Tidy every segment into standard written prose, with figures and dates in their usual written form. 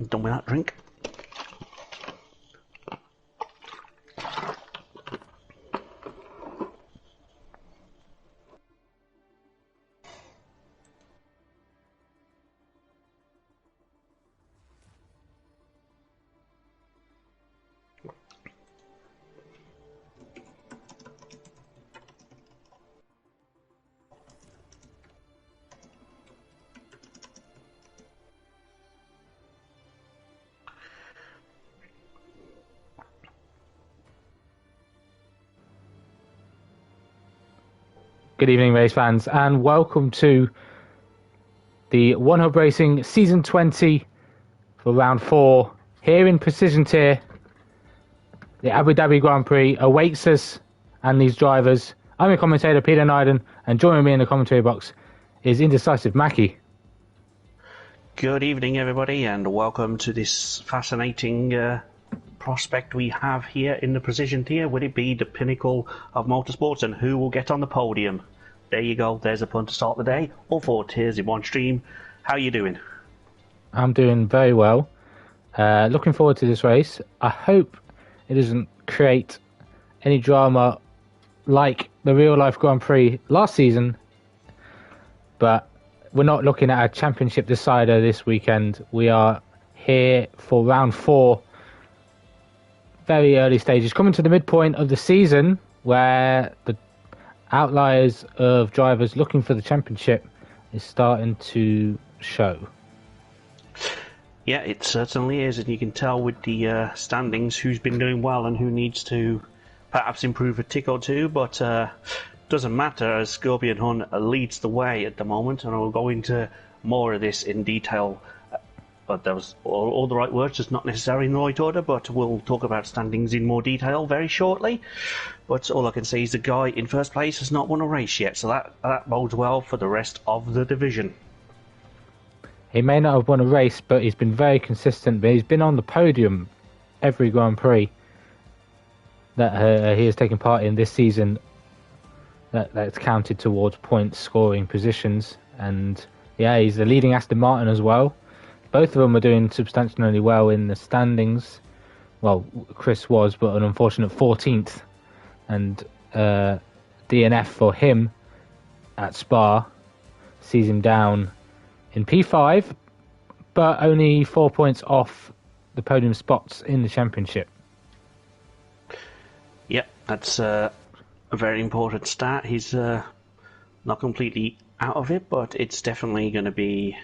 Done with that drink. Good evening, race fans, and welcome to the One Hub Racing Season 20 for Round 4 here in Precision Tier. The Abu Dhabi Grand Prix awaits us and these drivers. I'm your commentator, Peter Nyden, and joining me in the commentary box is Indecisive Mackie. Good evening, everybody, and welcome to this fascinating prospect we have here in the Precision Tier. Would it be the pinnacle of motorsports, and who will get on the podium? There you go. There's a fun to start the day. All 4 tiers in one stream. How you doing? I'm doing very well. Looking forward to this race. I hope it doesn't create any drama like the real-life Grand Prix last season, but we're not looking at a championship decider this weekend. We are here for Round 4. Very early stages, coming to the midpoint of the season where the outliers of drivers looking for the championship is starting to show. Yeah, it certainly is, and you can tell with the standings who's been doing well and who needs to perhaps improve a tick or two, but doesn't matter as Scorpion Hun leads the way at the moment, and we'll go into more of this in detail. But that was all the right words, just not necessarily in the right order, but we'll talk about standings in more detail very shortly. But all I can say is the guy in first place has not won a race yet, so that bodes well for the rest of the division. He may not have won a race, but he's been very consistent. But he's been on the podium every Grand Prix that he has taken part in this season. That's counted towards points, scoring positions. And yeah, he's the leading Aston Martin as well. Both of them are doing substantially well in the standings. Well, Chris was, but an unfortunate 14th. And DNF for him at Spa sees him down in P5, but only 4 points off the podium spots in the championship. Yep, that's a very important stat. He's not completely out of it, but it's definitely going to be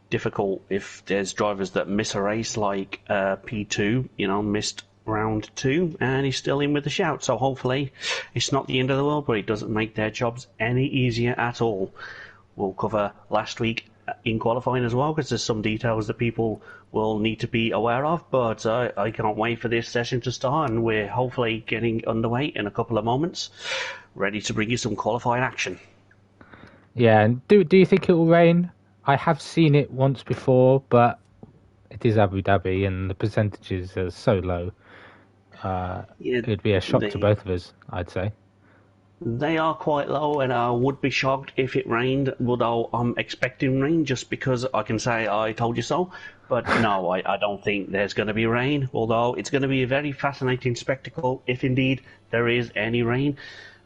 difficult if there's drivers that miss a race like P2, missed round 2, and he's still in with the shout. So hopefully it's not the end of the world, but it doesn't make their jobs any easier at all. We'll cover last week in qualifying as well, because there's some details that people will need to be aware of, but I can't wait for this session to start, and we're hopefully getting underway in a couple of moments, ready to bring you some qualifying action. Yeah, and do you think it will rain? I have seen it once before, but it is Abu Dhabi and the percentages are so low. It would be a shock to both of us, I'd say. They are quite low, and I would be shocked if it rained, although I'm expecting rain just because I can say I told you so. But no, I don't think there's going to be rain, although it's going to be a very fascinating spectacle if indeed there is any rain.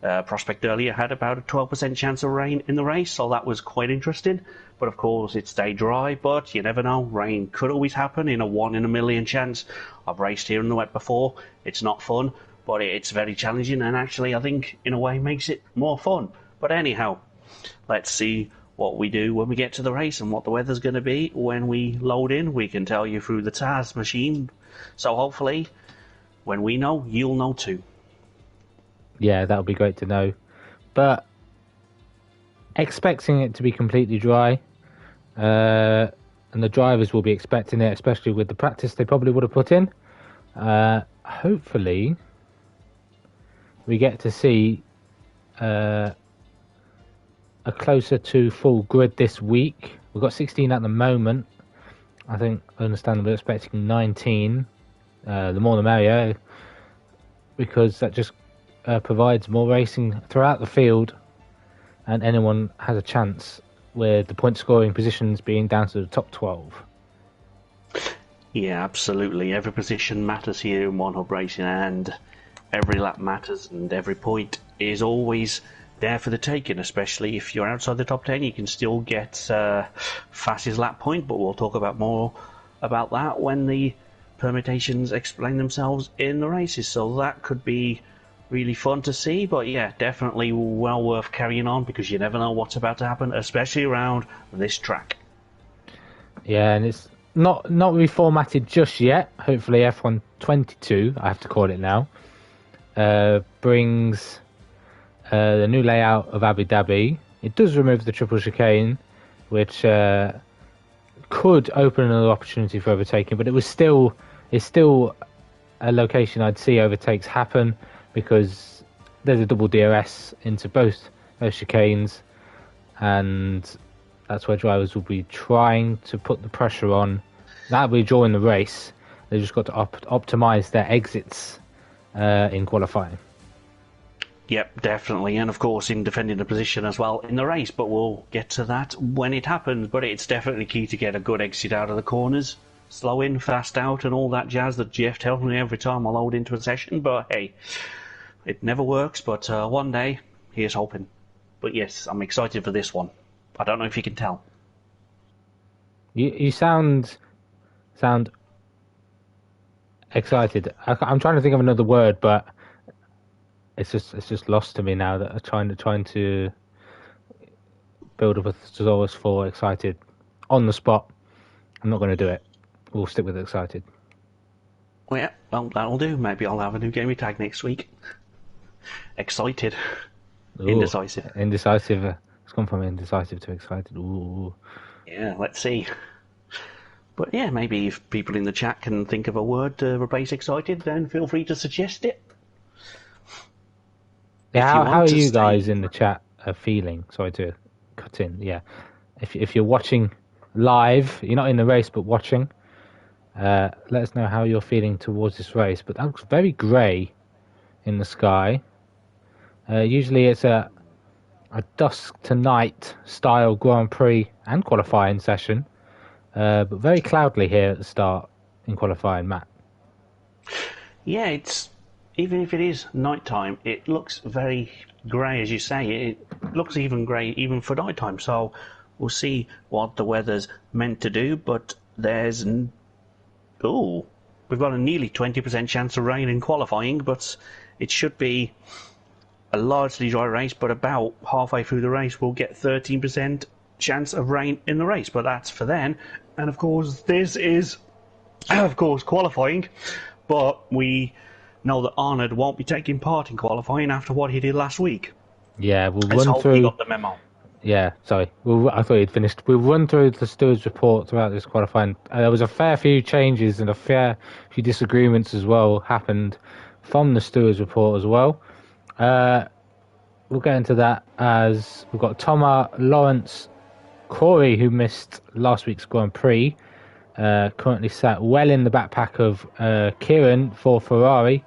Prospect earlier had about a 12% chance of rain in the race, so that was quite interesting. But of course it stayed dry, but you never know, rain could always happen in a 1 in a million chance. I've raced here in the wet before. It's not fun, but it's very challenging, and actually I think in a way makes it more fun. But anyhow, let's see what we do when we get to the race and what the weather's going to be when we load in. We can tell you through the TAS machine, so hopefully when we know, you'll know too. Yeah, that would be great to know. But expecting it to be completely dry, and the drivers will be expecting it, especially with the practice they probably would have put in. Hopefully we get to see a closer to full grid this week. We've got 16 at the moment. I think, understandably, expecting 19. The more the merrier, because that just provides more racing throughout the field, and anyone has a chance with the point scoring positions being down to the top 12. Yeah, absolutely. Every position matters here in one hub racing, and every lap matters, and every point is always there for the taking. Especially if you're outside the top 10, you can still get fastest lap point. But we'll talk about more about that when the permutations explain themselves in the races. So that could be really fun to see. But yeah, definitely well worth carrying on because you never know what's about to happen, especially around this track. Yeah, and it's not reformatted just yet. Hopefully F1 22, I have to call it now, brings the new layout of Abu Dhabi. It does remove the triple chicane, which could open another opportunity for overtaking, but it's still a location I'd see overtakes happen because there's a double DRS into both those chicanes, and that's where drivers will be trying to put the pressure on. That'll be during the race. They've just got to optimise their exits in qualifying. Yep, definitely. And of course in defending the position as well in the race, but we'll get to that when it happens. But it's definitely key to get a good exit out of the corners. Slow in, fast out, and all that jazz that Jeff tells me every time I load into a session. But hey, it never works, but one day, here's hoping. But yes, I'm excited for this one. I don't know if you can tell. You sound excited. I'm trying to think of another word, but it's just lost to me now that I'm trying to build up a thesaurus for excited on the spot. I'm not going to do it. We'll stick with excited. Well, yeah, well, that'll do. Maybe I'll have a new gaming tag next week. Excited. Ooh, indecisive. Indecisive. It's gone from indecisive to excited. Ooh. Yeah, let's see. But yeah, maybe if people in the chat can think of a word to replace excited, then feel free to suggest it. Yeah, how are you guys in the chat feeling? Sorry to cut in. Yeah, if you're watching live, you're not in the race but watching, let us know how you're feeling towards this race. But that looks very grey in the sky. Usually it's a dusk to night style Grand Prix and qualifying session, but very cloudly here at the start in qualifying, Matt. Yeah, it's even if it is nighttime, it looks very grey, as you say. It looks even grey even for nighttime. So we'll see what the weather's meant to do. But there's we've got a nearly 20% chance of rain in qualifying, but it should be a largely dry race. But about halfway through the race, we'll get 13% chance of rain in the race. But that's for then. And of course, this is, of course, qualifying. But we know that Arnold won't be taking part in qualifying after what he did last week. Yeah, we'll Let's run hope through. He got the memo. Yeah, sorry. I thought you'd finished. We'll run through the stewards' report throughout this qualifying. There was a fair few changes and a fair few disagreements as well happened from the stewards' report as well. We'll get into that as we've got Thomas, Lawrence, Corey, who missed last week's Grand Prix, currently sat well in the backpack of Kieran for Ferrari,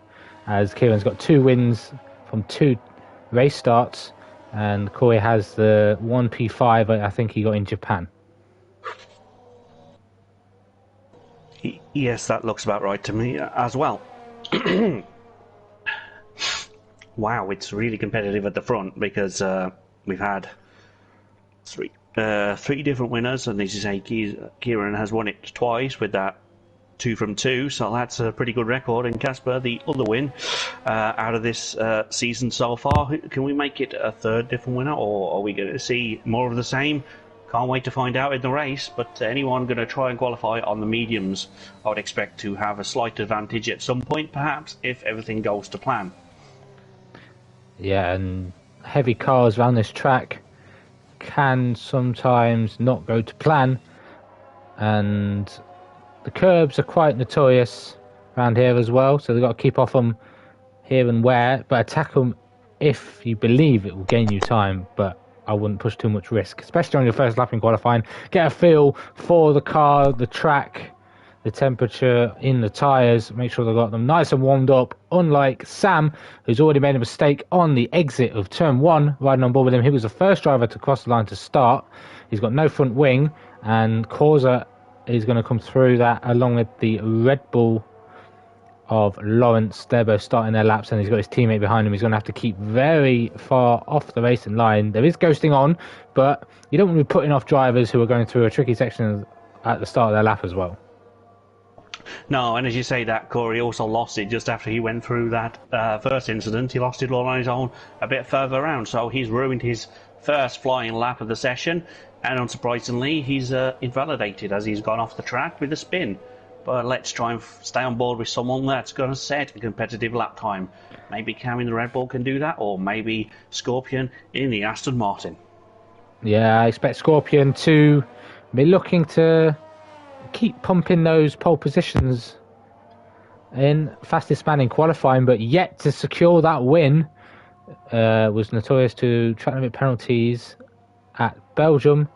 as Kieran's got 2 wins from 2 race starts, and Corey has the 1 P5 I think he got in Japan. Yes, that looks about right to me as well. Wow, it's really competitive at the front because we've had 3 different winners, and as you say, Kieran has won it twice with that 2 from 2, so that's a pretty good record. And Casper, the other win out of this season so far. Can we make it a 3rd different winner, or are we going to see more of the same? Can't wait to find out in the race. But anyone going to try and qualify on the mediums, I would expect to have a slight advantage at some point, perhaps, if everything goes to plan. Yeah, and heavy cars around this track can sometimes not go to plan, and the curbs are quite notorious around here as well, so they've got to keep off them here and where, but attack them if you believe it will gain you time. But I wouldn't push too much risk, especially on your first lap in qualifying. Get a feel for the car, the track, the temperature in the tyres, make sure they've got them nice and warmed up, unlike Sam, who's already made a mistake on the exit of turn 1, riding on board with him. He was the first driver to cross the line to start. He's got no front wing, and Corsa is going to come through that, along with the Red Bull of Lawrence. They're both starting their laps, and he's got his teammate behind him. He's going to have to keep very far off the racing line. There is ghosting on, but you don't want to be putting off drivers who are going through a tricky section at the start of their lap as well. No, and as you say that, Corey also lost it just after he went through that first incident. He lost it all on his own a bit further around, so he's ruined his first flying lap of the session, and unsurprisingly, he's invalidated as he's gone off the track with a spin. But let's try and stay on board with someone that's going to set a competitive lap time. Maybe Cam in the Red Bull can do that, or maybe Scorpion in the Aston Martin. Yeah, I expect Scorpion to be looking to keep pumping those pole positions in fastest man in qualifying, but yet to secure that win. Was notorious to track limit penalties at Belgium,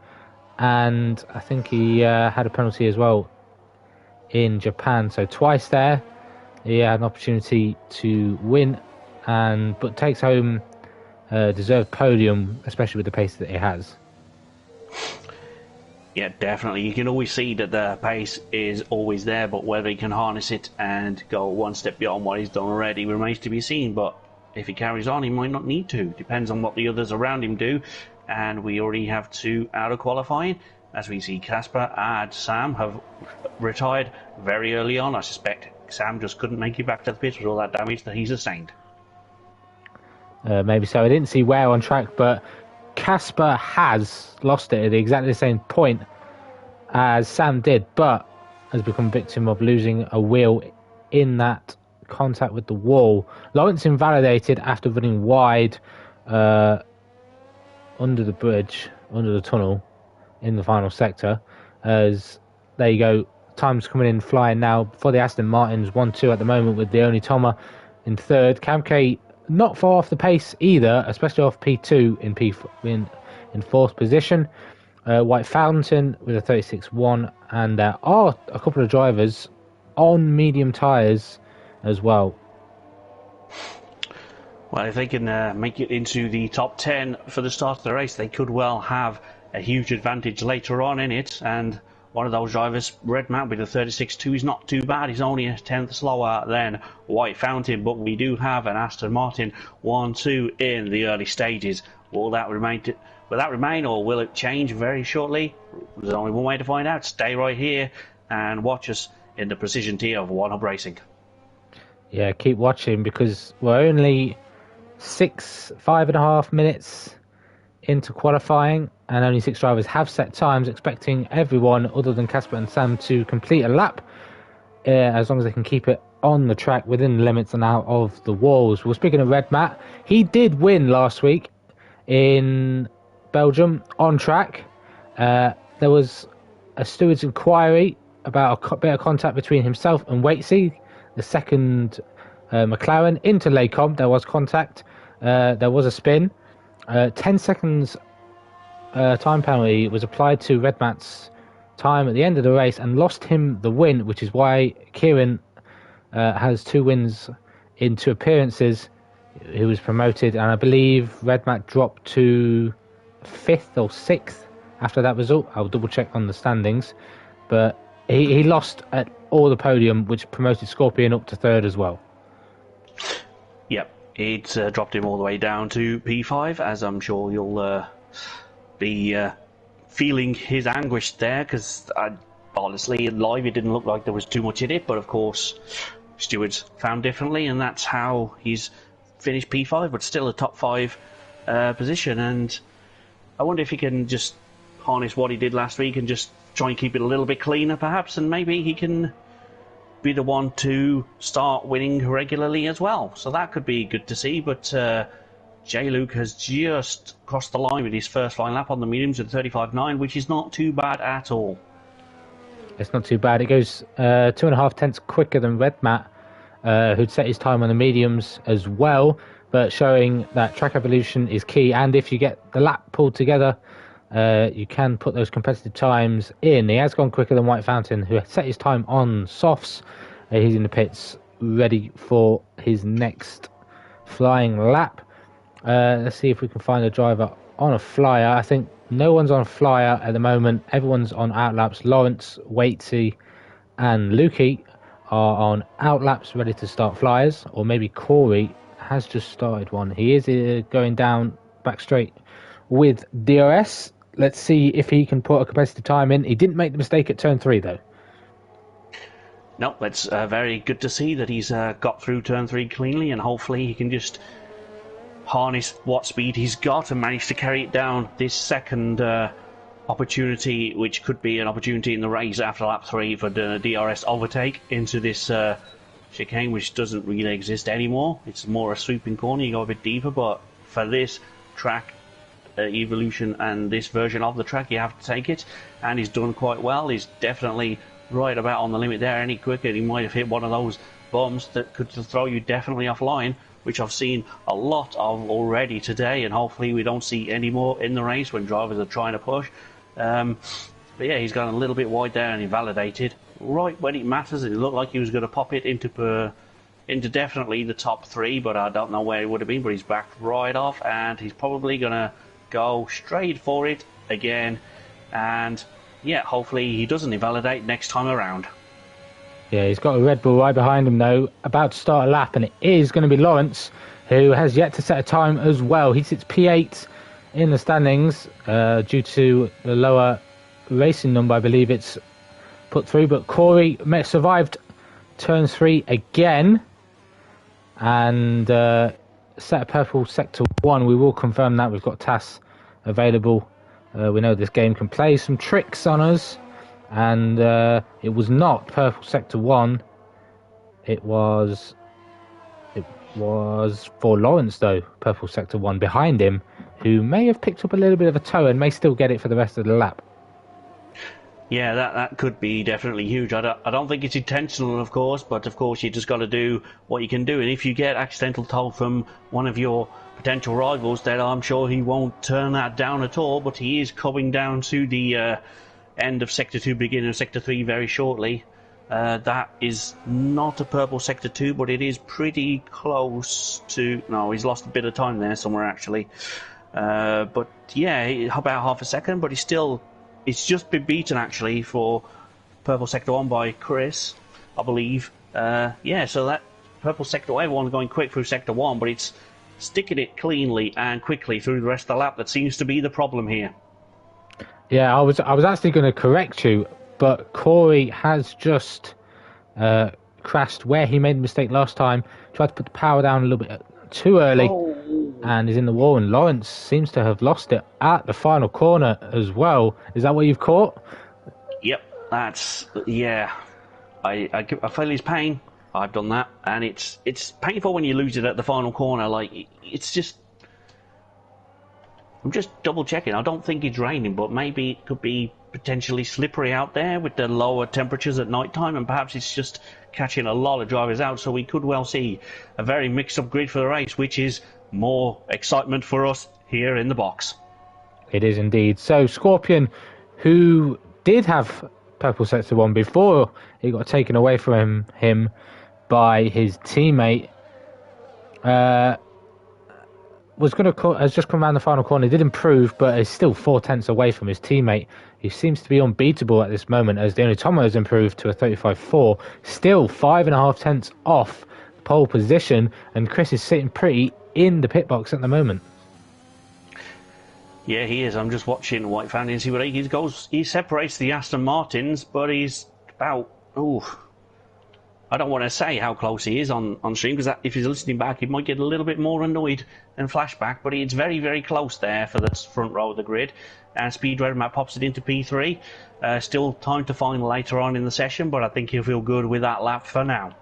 and I think he had a penalty as well in Japan. So twice there, he had an opportunity to win, but takes home a deserved podium, especially with the pace that he has. Yeah, definitely. You can always see that the pace is always there, but whether he can harness it and go one step beyond what he's done already remains to be seen. But if he carries on, he might not need to. Depends on what the others around him do. And we already have 2 out of qualifying. As we see, Casper and Sam have retired very early on. I suspect Sam just couldn't make it back to the pits with all that damage that he sustained. Maybe so. I didn't see where on track, but Casper has lost it at exactly the same point as Sam did, but has become a victim of losing a wheel in that contact with the wall. Lawrence invalidated after running wide under the bridge, under the tunnel in the final sector. As there you go, time's coming in flying now for the Aston Martins. 1-2 at the moment, with the only Thomas in third. Camke not far off the pace either, especially off P2 in fourth position. White Fountain with a 36.1, and there are a couple of drivers on medium tyres as well. Well, if they can make it into the top 10 for the start of the race, they could well have a huge advantage later on in it. And one of those drivers, Red Mount with a 36.2, is not too bad. He's only a tenth slower than White Fountain, but we do have an Aston Martin 1-2 in the early stages. Will that remain, or will it change very shortly? There's only one way to find out. Stay right here and watch us in the precision tier of One Up Racing. Yeah, keep watching, because we're only 5.5 minutes into qualifying, and only 6 drivers have set times, expecting everyone other than Casper and Sam to complete a lap, as long as they can keep it on the track within the limits and out of the walls. Well, speaking of Red Matt, he did win last week in Belgium on track. There was a steward's inquiry about a bit of contact between himself and Waitsy, the second McLaren, into Lecombe. There was contact. There was a spin. 10 seconds time penalty was applied to Redmat's time at the end of the race and lost him the win, which is why Kieran has 2 wins in 2 appearances. He was promoted, and I believe Redmat dropped to 5th or 6th after that result. I'll double check on the standings, but he lost at all the podium, which promoted Scorpion up to 3rd as well. Yep, it dropped him all the way down to P5, as I'm sure you'll be feeling his anguish there, because honestly, live it didn't look like there was too much in it, but of course stewards found differently, and that's how he's finished P5, but still a top 5 position. And I wonder if he can just harness what he did last week and just try and keep it a little bit cleaner perhaps, and maybe he can be the one to start winning regularly as well. So that could be good to see. But J. Luke has just crossed the line with his first flying lap on the mediums at 35.9, which is not too bad at all. It's not too bad. It goes 2.5 tenths quicker than Red Matt, who'd set his time on the mediums as well, but showing that track evolution is key. And if you get the lap pulled together, you can put those competitive times in. He has gone quicker than White Fountain, who set his time on softs. He's in the pits ready for his next flying lap. Let's see if we can find a driver on a flyer. I think No one's on flyer at the moment. Everyone's on outlaps. Lawrence, Waitsy, and Lukey are on outlaps, ready to start flyers. Or maybe Corey has just started one. He is going down back straight with DRS. Let's see if he can put a competitive time in. He didn't make the mistake at turn 3, though. No, it's very good to see that he's got through turn 3 cleanly, and hopefully he can just harness what speed he's got and manage to carry it down this second opportunity, which could be an opportunity in the race after lap 3 for the DRS overtake into this chicane, which doesn't really exist anymore. It's more a sweeping corner, you go a bit deeper, but for this track evolution and this version of the track, you have to take it, and he's done quite well. He's definitely right about on the limit there. Any quicker, he might have hit one of those bumps that could throw you definitely offline, which I've seen a lot of already today, and hopefully we don't see any more in the race when drivers are trying to push. But yeah, he's gone a little bit wide there and invalidated right when it matters. It looked like he was going to pop it into definitely the top 3, but I don't know where he would have been. But he's backed right off, and he's probably going to go straight for it again, and yeah, hopefully he doesn't invalidate next time around. Yeah, he's got a Red Bull right behind him though, about to start a lap, and it is going to be Lawrence, who has yet to set a time as well. He sits P8 in the standings due to the lower racing number. I believe it's put through, but Corey survived turn 3 again and set a purple sector 1. We will confirm that. We've got TAS available. We know this game can play some tricks on us, and it was not purple sector 1. It was for Lawrence though, purple sector 1 behind him, who may have picked up a little bit of a toe and may still get it for the rest of the lap. Yeah, that could be definitely huge. I don't think it's intentional, of course, but of course you just got to do what you can do. And if you get accidental toll from one of your potential rivals, then I'm sure he won't turn that down at all. But he is coming down to the end of Sector 2, beginning of Sector 3 very shortly. That is not a purple Sector 2, but it is pretty close to... No, he's lost a bit of time there somewhere, actually. But yeah, about half a second, but he's still... It's just been beaten, actually, for purple Sector 1 by Chris, I believe. Yeah, so that purple Sector 1, everyone's going quick through Sector 1, but it's sticking it cleanly and quickly through the rest of the lap that seems to be the problem here. Yeah, I was actually going to correct you, but Corey has just crashed where he made a mistake last time, tried to put the power down a little bit too early, and is in the wall, and Lawrence seems to have lost it at the final corner as well. Is that what you've caught? Yep, that's... yeah. I feel his pain. I've done that, and it's painful when you lose it at the final corner. Like, it's just... I'm just double checking. I don't think it's raining, but maybe it could be potentially slippery out there with the lower temperatures at night time, and perhaps it's just catching a lot of drivers out, so we could well see a very mixed up grid for the race, which is more excitement for us here in the box. It is indeed. So Scorpion, who did have purple sector 1 before it got taken away from him by his teammate, has just come around the final corner. He did improve, but is still 4/10 away from his teammate. He seems to be unbeatable at this moment, as the only Tomo has improved to a 35.4, still 5.5 off pole position, and Chris is sitting pretty in the pit box at the moment. Yeah, he is. I'm just watching White Fountain and see what he goes. He separates the Aston Martins, but he's about... I don't want to say how close he is on stream, because if he's listening back, he might get a little bit more annoyed than flashback, but it's very, very close there for the front row of the grid. And Speed Red Map pops it into P3. Still time to find later on in the session, but I think he'll feel good with that lap for now.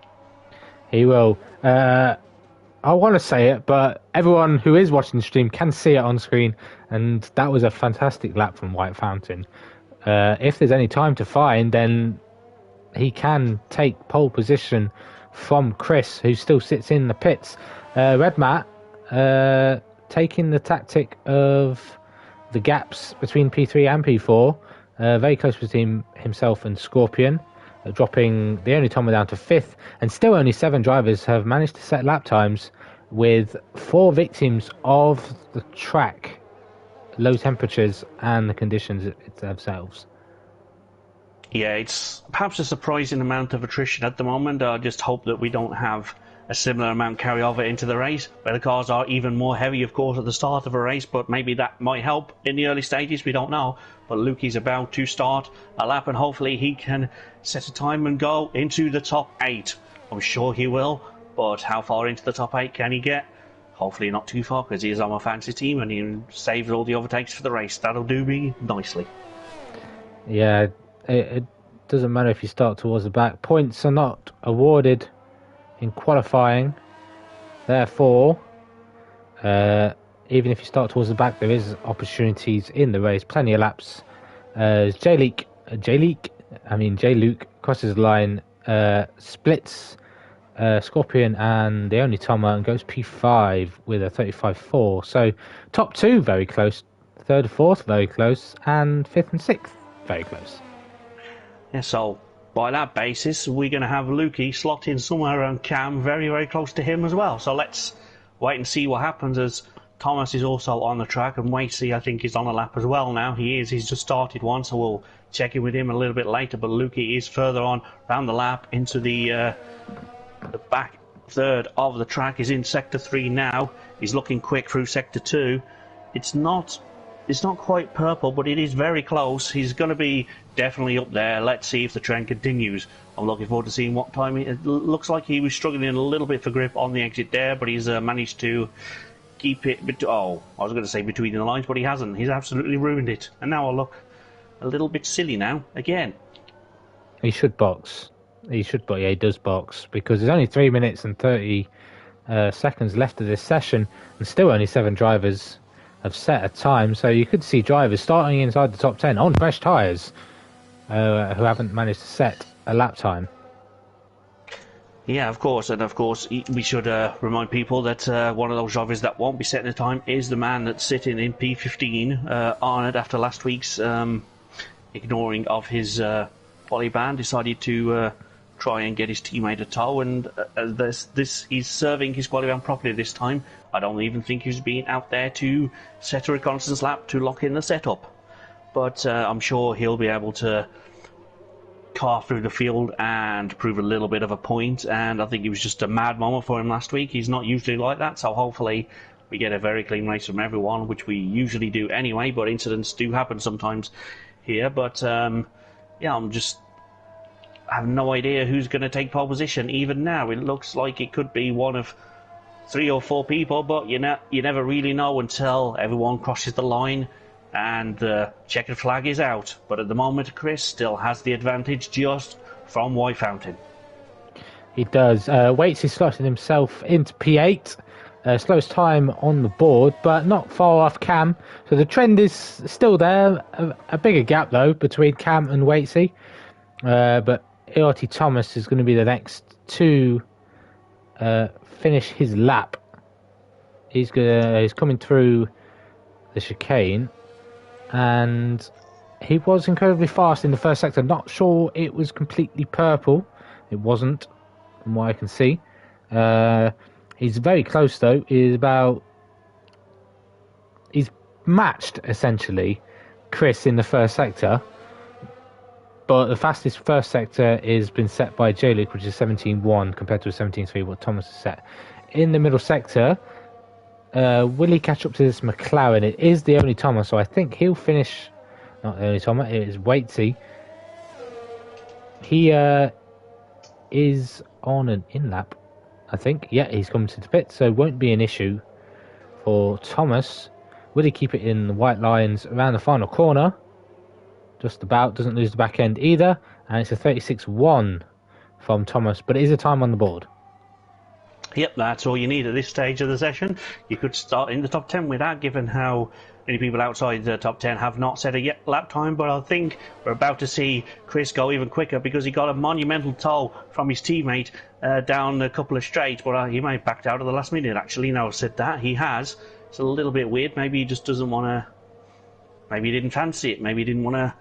He will. I want to say it, but everyone who is watching the stream can see it on screen, and that was a fantastic lap from White Fountain. If there's any time to find, then he can take pole position from Chris, who still sits in the pits. Red Matt taking the tactic of the gaps between P3 and P4, very close between himself and Scorpion, dropping the only Tomo down to 5th, and still only 7 drivers have managed to set lap times, with 4 victims of the track low temperatures and the conditions themselves. Yeah, it's perhaps a surprising amount of attrition at the moment. I just hope that we don't have a similar amount carry over into the race, where the cars are even more heavy, of course, at the start of a race, but maybe that might help in the early stages, we don't know. But Lukey's about to start a lap, and hopefully he can set a time and go into the top 8. I'm sure he will, but how far into the top 8 can he get? Hopefully not too far, because he is on my fantasy team, and he saves all the overtakes for the race. That'll do me nicely. Yeah, it doesn't matter if you start towards the back. Points are not awarded in qualifying. Therefore, even if you start towards the back, there is opportunities in the race. Plenty of laps. J-Luke crosses the line, splits Scorpion and the only Toma, and goes P5 with a 35.4. So top 2 very close, 3rd and 4th very close, and 5th and 6th very close. Yeah, so by that basis, we're going to have Lukey slot in somewhere around Cam, very, very close to him as well. So let's wait and see what happens, as Thomas is also on the track, and Watesy, I think, is on a lap as well now. He's just started one, so we'll check in with him a little bit later. But Lukey is further on round the lap into the back third of the track. He's in Sector 3 now. He's looking quick through Sector 2. It's not quite purple, but it is very close. He's going to be definitely up there. Let's see if the trend continues. I'm looking forward to seeing what time. It looks like he was struggling a little bit for grip on the exit there, but he's managed to keep it. I was going to say between the lines, but he hasn't. He's absolutely ruined it. And now I look a little bit silly now again. He should box. He does box, because there's only 3 minutes and 30 seconds left of this session, and still only 7 drivers have set a time. So you could see drivers starting inside the top 10 on fresh tyres who haven't managed to set a lap time. Yeah, of course, and of course we should remind people that one of those drivers that won't be setting a time is the man that's sitting in P15, Arnold, after last week's ignoring of his poly ban, decided to try and get his teammate a tow, and this he's serving his quality ban properly this time. I don't even think he's been out there to set a reconnaissance lap to lock in the setup, but I'm sure he'll be able to carve through the field and prove a little bit of a point. And I think it was just a mad moment for him last week. He's not usually like that, so hopefully we get a very clean race from everyone, which we usually do anyway, but incidents do happen sometimes here. But yeah, I have no idea who's going to take pole position. Even now, it looks like it could be one of 3 or 4 people, but you never really know until everyone crosses the line and the checkered flag is out. But at the moment, Chris still has the advantage just from White Fountain. He does. Waits is slotting himself into P8. Slowest time on the board, but not far off Cam. So the trend is still there. A bigger gap, though, between Cam and Watesy. But ERT Thomas is going to be the next to finish his lap. He's coming through the chicane, and he was incredibly fast in the first sector. Not sure it was completely purple. It wasn't, from what I can see. He's very close though. He's matched essentially Chris in the first sector. But the fastest first sector has been set by J-Luke, which is 17.1 compared to a 17.3 what Thomas has set. In the middle sector, will he catch up to this McLaren? It is the only Thomas, so I think he'll finish. Not the only Thomas, it is Watesy. He is on an in-lap, I think. Yeah, he's coming to the pit, so it won't be an issue for Thomas. Will he keep it in the white lines around the final corner? Just about, doesn't lose the back end either, and it's a 36.1 from Thomas, but it is a time on the board. Yep, that's all you need at this stage of the session. You could start in the top 10 with that, given how many people outside the top 10 have not set a lap time, but I think we're about to see Chris go even quicker, because he got a monumental toll from his teammate down a couple of straights, but he may have backed out at the last minute, actually. Now I've said that, he has. It's a little bit weird. Maybe he just doesn't want to... Maybe he didn't fancy it. Maybe he didn't want to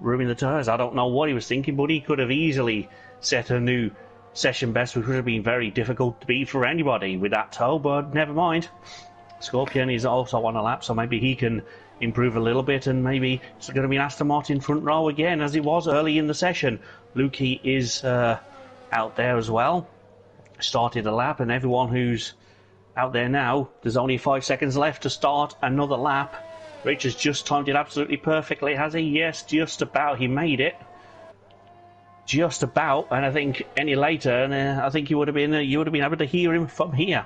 ruin the tyres. I don't know what he was thinking, but he could have easily set a new session best, which would have been very difficult to beat for anybody with that tow, but never mind. Scorpion is also on a lap, so maybe he can improve a little bit, and maybe it's going to be an Aston Martin front row again, as it was early in the session. Lukey is out there as well. Started a lap, and everyone who's out there now, there's only 5 seconds left to start another lap. Rich has just timed it absolutely perfectly, has he? Yes, just about. He made it. Just about, and I think any later, and I think you would have been able to hear him from here.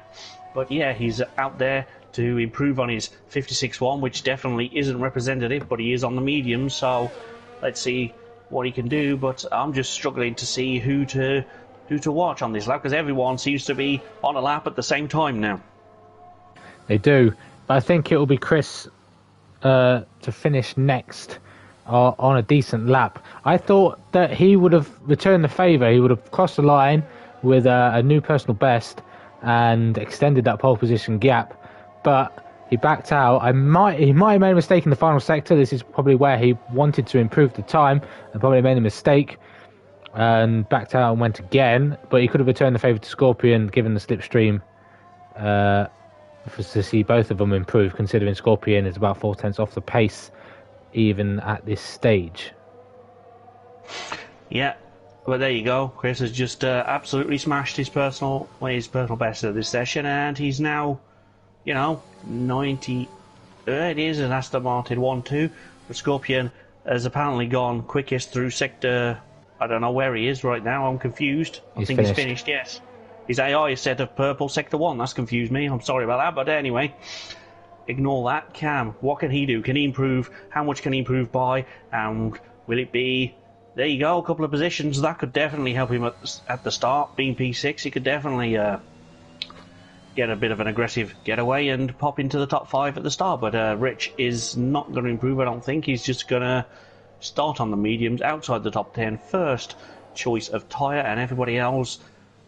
But yeah, he's out there to improve on his 56.1, which definitely isn't representative, but he is on the medium, so let's see what he can do. But I'm just struggling to see who to watch on this lap, because everyone seems to be on a lap at the same time now. They do, but I think it will be Chris to finish next on a decent lap. I thought that he would have returned the favour. He would have crossed the line with a new personal best and extended that pole position gap, but he backed out. He might have made a mistake in the final sector. This is probably where he wanted to improve the time and probably made a mistake and backed out and went again, but he could have returned the favour to Scorpion given the slipstream to see both of them improve, considering Scorpion is about 4/10 off the pace even at this stage. Yeah, well, there you go. Chris has just absolutely smashed his personal best of this session, and he's now, 90. It is an Aston Martin 1-2. The Scorpion has apparently gone quickest through sector. I don't know where he is right now. I'm confused. I think he's finished. Yes, his AI is set of purple sector 1. That's confused me. I'm sorry about that, but anyway. Ignore that. Cam, what can he do? Can he improve? How much can he improve by? And will it be... There you go, a couple of positions. That could definitely help him at the start. Being P6, he could definitely get a bit of an aggressive getaway and pop into the top 5 at the start. But Rich is not going to improve, I don't think. He's just going to start on the mediums outside the top 10. First choice of tyre, and everybody else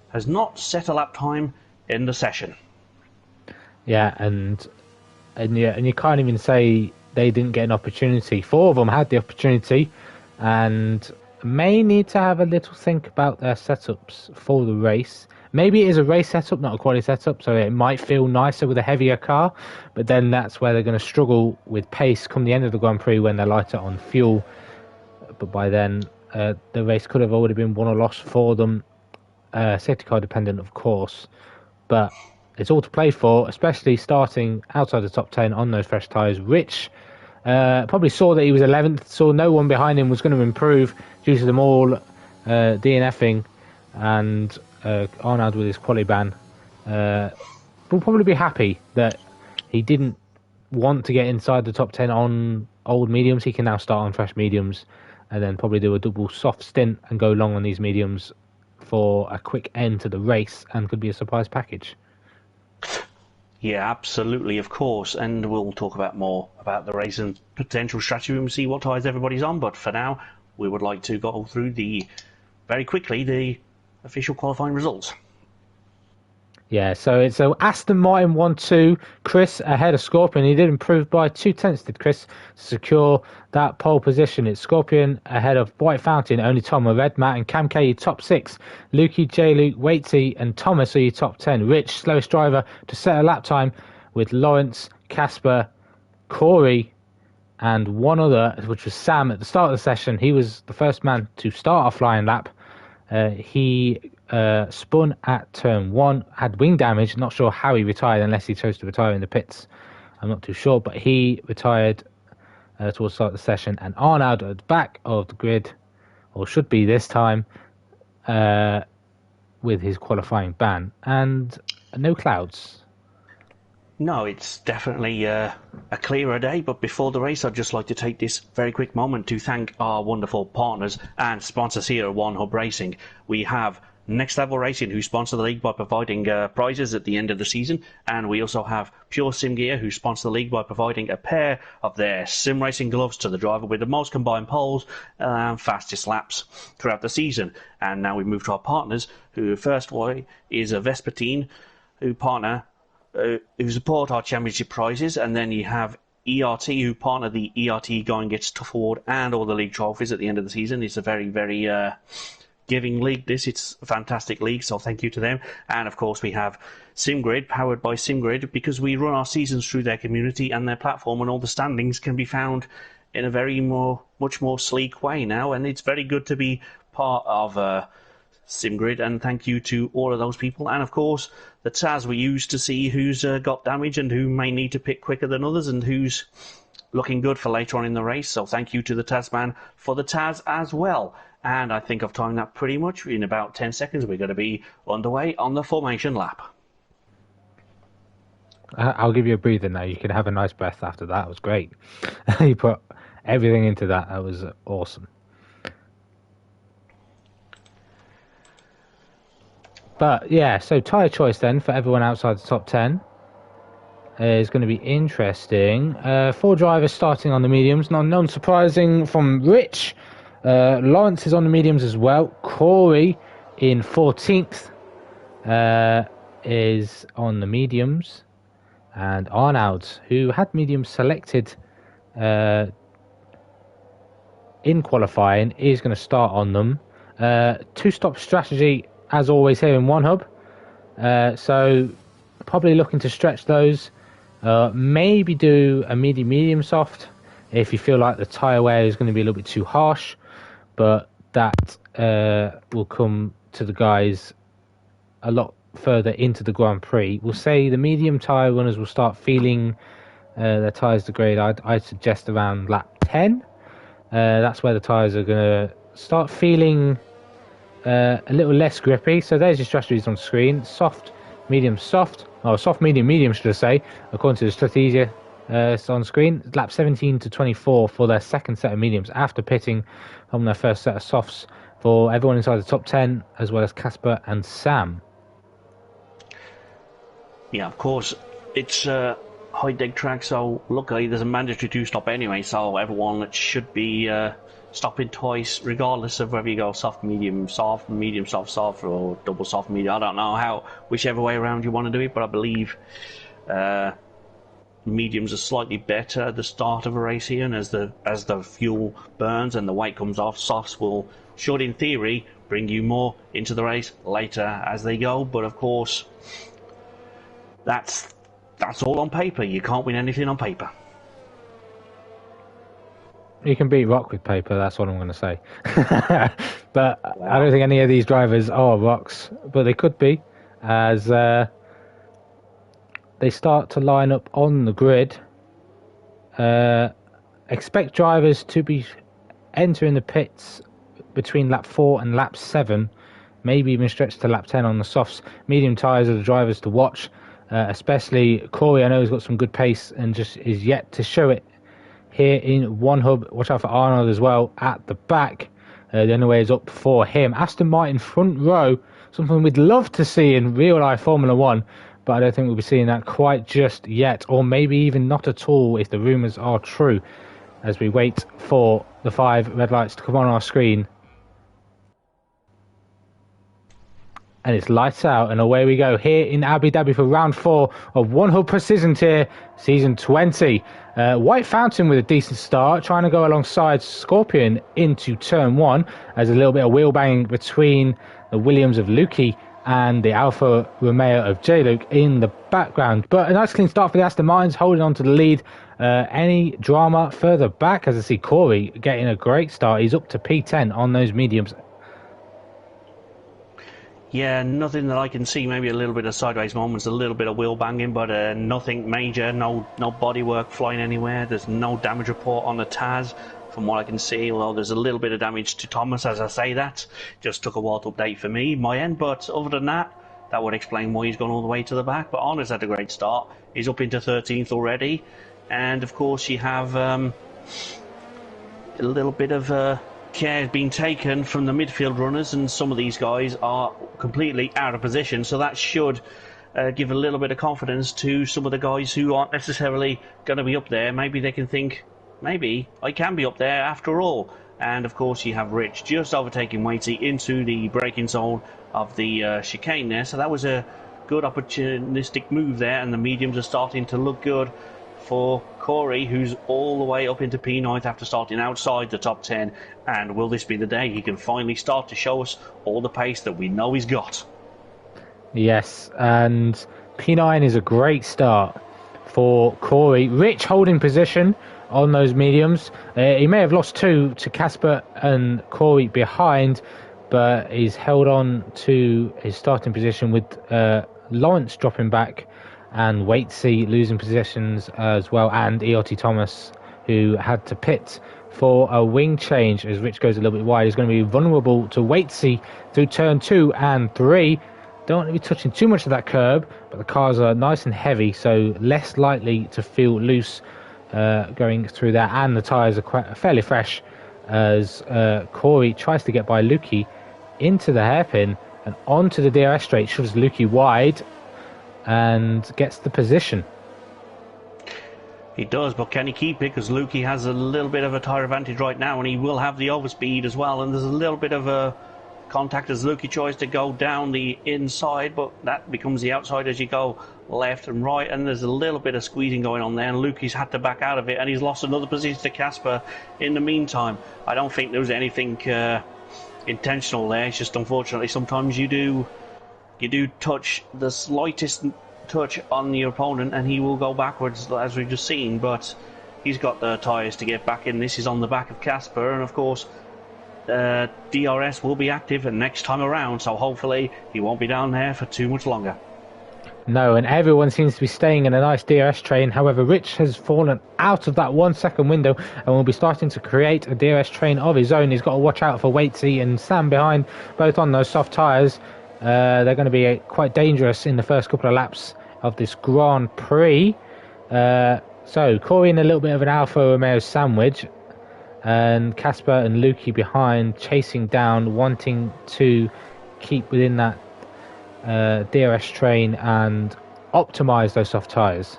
has not set a lap time in the session. Yeah, and you can't even say they didn't get an opportunity. 4 of them had the opportunity and may need to have a little think about their setups for the race. Maybe it is a race setup, not a quality setup, so it might feel nicer with a heavier car, but then that's where they're going to struggle with pace come the end of the Grand Prix when they're lighter on fuel. But by then, the race could have already been won or lost for them. Safety car dependent, of course, but it's all to play for, especially starting outside the top 10 on those fresh tyres. Rich probably saw that he was 11th, saw no one behind him was going to improve due to them all DNFing, and Arnaud with his quali ban will probably be happy that he didn't want to get inside the top 10 on old mediums. He can now start on fresh mediums and then probably do a double soft stint and go long on these mediums for a quick end to the race, and could be a surprise package. Yeah, absolutely, of course, and we'll talk about more about the race and potential strategy and see what tyres everybody's on, but for now, we would like to go through very quickly the official qualifying results. Yeah, so it's Aston Martin 1-2, Chris ahead of Scorpion. He did improve by 2/10, did Chris, to secure that pole position. It's Scorpion ahead of White Fountain, only Tom, a red mat, and Cam K, top 6. Lukey, J. Luke, Waitsy, and Thomas are your top 10. Rich, slowest driver to set a lap time with Lawrence, Casper, Corey, and one other, which was Sam at the start of the session. He was the first man to start a flying lap. He spun at turn 1, had wing damage. Not sure how he retired, unless he chose to retire in the pits. I'm not too sure, but he retired towards the start of the session. And Arnaud at the back of the grid, or should be this time, with his qualifying ban. And no clouds. No, it's definitely a clearer day, but before the race, I'd just like to take this very quick moment to thank our wonderful partners and sponsors here at One Hub Racing. We have Next Level Racing, who sponsor the league by providing prizes at the end of the season, and we also have Pure Sim Gear, who sponsor the league by providing a pair of their sim racing gloves to the driver with the most combined poles and fastest laps throughout the season. And now we move to our partners, who first one is a Vespertine, who support our championship prizes, and then you have ERT, who partner the ERT Going Gets Tough Award and all the league trophies at the end of the season. It's a very, very giving league this. It's a fantastic league, so thank you to them. And of course we have SimGrid, powered by SimGrid, because we run our seasons through their community and their platform, and all the standings can be found in a much more sleek way now, and it's very good to be part of SimGrid, and thank you to all of those people. And of course the TAS we use to see who's got damage and who may need to pit quicker than others and who's looking good for later on in the race. So thank you to the Tasman for the TAS as well. And I think I've timed that pretty much. In about 10 seconds we're going to be underway on the formation lap. I'll give you a breather now. You can have a nice breath after that. It was great. You put everything into that. That was awesome. But yeah, so tyre choice then for everyone outside the top 10 is going to be interesting. 4 drivers starting on the mediums. Non-surprising from Rich. Lawrence is on the mediums as well. Corey in 14th is on the mediums. And Arnaud, who had mediums selected in qualifying, is going to start on them. 2-stop strategy, as always, here in One Hub. So probably looking to stretch those. Maybe do a medium soft if you feel like the tyre wear is going to be a little bit too harsh. But that will come to the guys a lot further into the Grand Prix. We'll say the medium tyre runners will start feeling their tyres degrade. I'd suggest around lap 10. That's where the tyres are going to start feeling a little less grippy. So there's your strategies on screen. Soft, medium, soft. Oh, soft, medium, medium, should I say, according to the strategia on screen. Lap 17 to 24 for their second set of mediums after pitting on their first set of softs for everyone inside the top 10, as well as Casper and Sam. Yeah, of course, it's a high dig track, so luckily there's a mandatory 2-stop anyway, so everyone should be stopping twice, regardless of whether you go soft, medium, soft, or double soft, medium. I don't know whichever way around you want to do it, but I believe mediums are slightly better at the start of a race here, and as the fuel burns and the weight comes off, softs should in theory bring you more into the race later as they go. But of course, that's all on paper. You can't win anything on paper. You can beat rock with paper, that's what I'm going to say. But wow. I don't think any of these drivers are rocks, but they could be, as they start to line up on the grid. Expect drivers to be entering the pits between lap 4 and lap 7, maybe even stretch to lap 10 on the softs. Medium tyres are the drivers to watch, especially Corey. I know he's got some good pace and just is yet to show it here in One Hub. Watch out for Arnold as well at the back. The only way is up for him. Aston Martin front row, something we'd love to see in real life Formula 1, but I don't think we'll be seeing that quite just yet, or maybe even not at all if the rumours are true, as we wait for the 5 red lights to come on our screen. And it's lights out, and away we go here in Abu Dhabi for round 4 of One Hub Precision Tier Season 20. White Fountain with a decent start, trying to go alongside Scorpion into turn 1. There's a little bit of wheel banging between the Williams of Lukey and the Alfa Romeo of J-Luke in the background. But a nice clean start for the Aston Martins, holding on to the lead. Any drama further back, as I see Corey getting a great start. He's up to P10 on those mediums. Yeah, nothing that I can see. Maybe a little bit of sideways moments, a little bit of wheel banging, but nothing major. No bodywork flying anywhere. There's no damage report on the TAS from what I can see, although there's a little bit of damage to Thomas as I say that. Just took a while to update for me, my end, but other than that, that would explain why he's gone all the way to the back. But Arnaud's had a great start. He's up into 13th already, and of course you have a little bit of care being taken from the midfield runners, and some of these guys are completely out of position, so that should give a little bit of confidence to some of the guys who aren't necessarily going to be up there. Maybe they can think, maybe I can be up there after all. And of course you have Rich just overtaking Waity into the braking zone of the chicane there, so that was a good opportunistic move there, and the mediums are starting to look good for Corey, who's all the way up into P9 after starting outside the top 10. And will this be the day he can finally start to show us all the pace that we know he's got? Yes, and P9 is a great start for Corey. Rich holding position on those mediums. He may have lost 2 to Casper and Corey behind, but he's held on to his starting position with Lawrence dropping back and Waitsy losing positions as well, and ERT Thomas, who had to pit for a wing change as Rich goes a little bit wide. He's going to be vulnerable to Waitsy through turn 2 and 3. Don't want to be touching too much of that curb, but the cars are nice and heavy, so less likely to feel loose going through there, and the tyres are quite fairly fresh as Corey tries to get by Lukey into the hairpin and onto the DRS straight, shoves Lukey wide and gets the position. He does, but can he keep it? Because Lukey has a little bit of a tyre advantage right now, and he will have the overspeed as well, and there's a little bit of a contact as Lukey tries to go down the inside, but that becomes the outside as you go left and right, and there's a little bit of squeezing going on there, and Lukey's had to back out of it, and he's lost another position to Casper in the meantime. I don't think there was anything intentional there. It's just unfortunately sometimes you do touch the slightest touch on your opponent and he will go backwards, as we've just seen, but he's got the tyres to get back in. This is on the back of Casper, and of course DRS will be active next time around, so hopefully he won't be down there for too much longer. No, and everyone seems to be staying in a nice DRS train. However, Rich has fallen out of that 1 second window and will be starting to create a DRS train of his own. He's got to watch out for Waitsy and Sam behind, both on those soft tyres. They're going to be quite dangerous in the first couple of laps of this Grand Prix. So Corey in a little bit of an Alfa Romeo sandwich, and Casper and Lukey behind, chasing down, wanting to keep within that DRS train and optimise those soft tyres.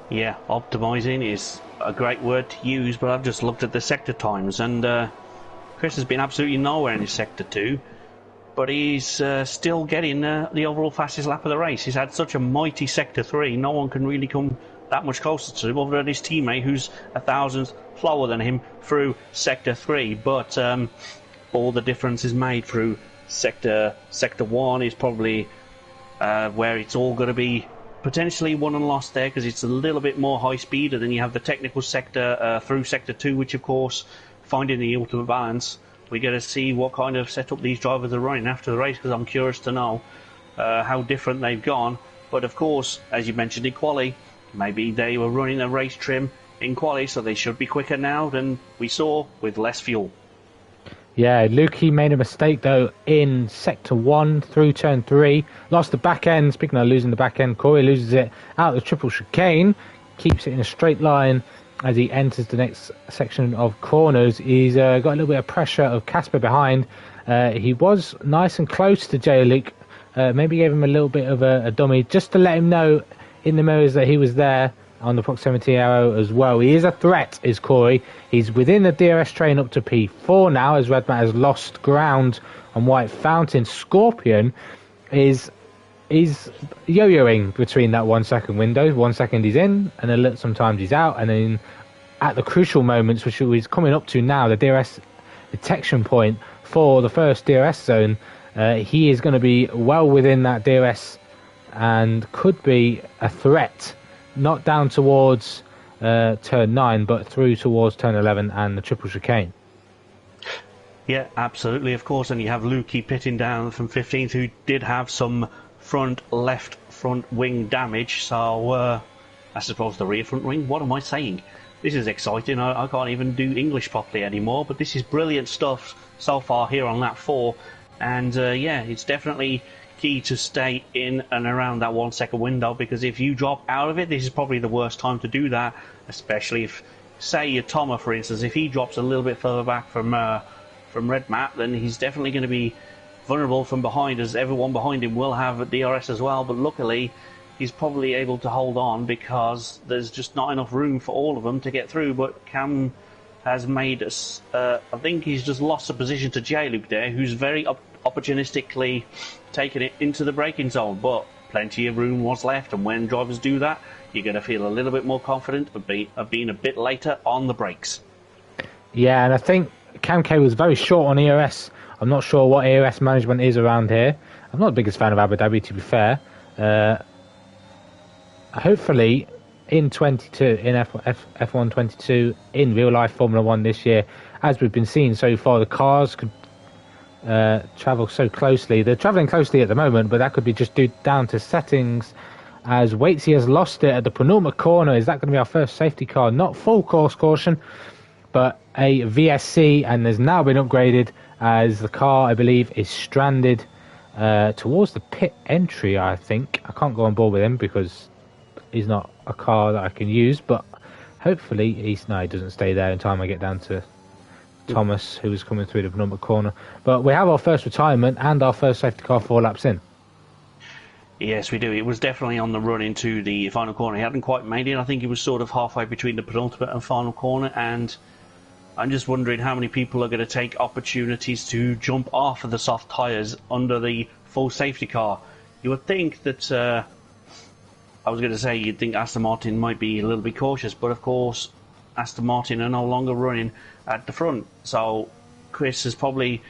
Yeah, optimising is a great word to use, but I've just looked at the sector times, and Chris has been absolutely nowhere in his sector 2, but he's still getting the overall fastest lap of the race. He's had such a mighty sector 3, no one can really come that much closer to him other than his teammate, who's 1,000th slower than him through sector 3, but all the difference is made through sector 1 is probably where it's all going to be potentially won and lost there, because it's a little bit more high speed, and then you have the technical sector through sector 2, which of course, finding the ultimate balance. We get to see what kind of setup these drivers are running after the race, because I'm curious to know how different they've gone. But of course, as you mentioned in quali, maybe they were running a race trim in quali, so they should be quicker now than we saw with less fuel. Yeah, Lukey made a mistake though in sector 1 through turn 3. Lost the back end. Speaking of losing the back end, Corey loses it out the triple chicane. Keeps it in a straight line as he enters the next section of corners. He's got a little bit of pressure of Casper behind. He was nice and close to J-Luke. Maybe gave him a little bit of a dummy just to let him know in the mirrors that he was there on the proximity arrow as well. He is a threat, is Corey. He's within the DRS train up to P4 now, as Redmat has lost ground on White Fountain. Scorpion is yo-yoing between that 1 second window. 1 second he's in, and then sometimes he's out, and then at the crucial moments, which he's coming up to now, the DRS detection point for the first DRS zone, he is going to be well within that DRS and could be a threat. Not down towards turn 9, but through towards turn 11 and the triple chicane. Yeah, absolutely, of course. And you have Lukey pitting down from 15th, who did have some left front wing damage. So I suppose the rear front wing. What am I saying? This is exciting. I can't even do English properly anymore. But this is brilliant stuff so far here on lap 4. And yeah, it's definitely key to stay in and around that 1 second window, because if you drop out of it, this is probably the worst time to do that, especially if, say, your Toma, for instance, if he drops a little bit further back from Red Mat, then he's definitely going to be vulnerable from behind, as everyone behind him will have a DRS as well. But luckily, he's probably able to hold on because there's just not enough room for all of them to get through. But Cam has made us, I think he's just lost a position to J-Luke there, who's very opportunistically taken it into the braking zone. But plenty of room was left, and when drivers do that, you're going to feel a little bit more confident of being a bit later on the brakes. Yeah, and I think Cam K was very short on ERS. I'm not sure what ERS management is around here. I'm not the biggest fan of Abu Dhabi, to be fair. Hopefully, in F1 22, in real life Formula 1 this year, as we've been seeing so far, the cars could travel so closely. They're travelling closely at the moment, but that could be just due down to settings, as Waitsy has lost it at the penultimate corner. Is that going to be our first safety car? Not full course caution, but a VSC, and has now been upgraded as the car, I believe, is stranded towards the pit entry, I think. I can't go on board with him because he's not a car that I can use, but hopefully he doesn't stay there in time I get down to Thomas, who was coming through the penultimate corner. But we have our first retirement and our first safety car 4 laps in. Yes, we do. It was definitely on the run into the final corner. He hadn't quite made it. I think he was sort of halfway between the penultimate and final corner, and I'm just wondering how many people are going to take opportunities to jump off of the soft tyres under the full safety car. You would think that, I was going to say, you'd think Aston Martin might be a little bit cautious, but of course Aston Martin are no longer running at the front, so Chris has probably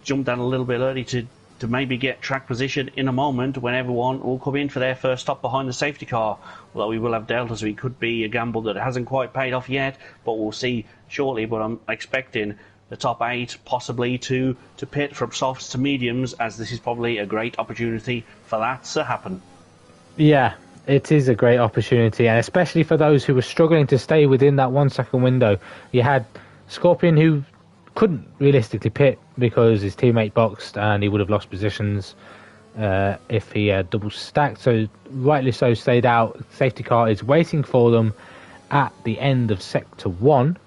jumped down a little bit early to maybe get track position in a moment when everyone will come in for their first stop behind the safety car. Although we will have deltas, so it could be a gamble that hasn't quite paid off yet, but we'll see shortly. But I'm expecting the top 8 possibly to pit from softs to mediums, as this is probably a great opportunity for that to happen. Yeah, it is a great opportunity, and especially for those who were struggling to stay within that 1 second window. You had Scorpion, who couldn't realistically pit because his teammate boxed and he would have lost positions if he had double stacked, so rightly so stayed out. Safety car is waiting for them at the end of sector 1,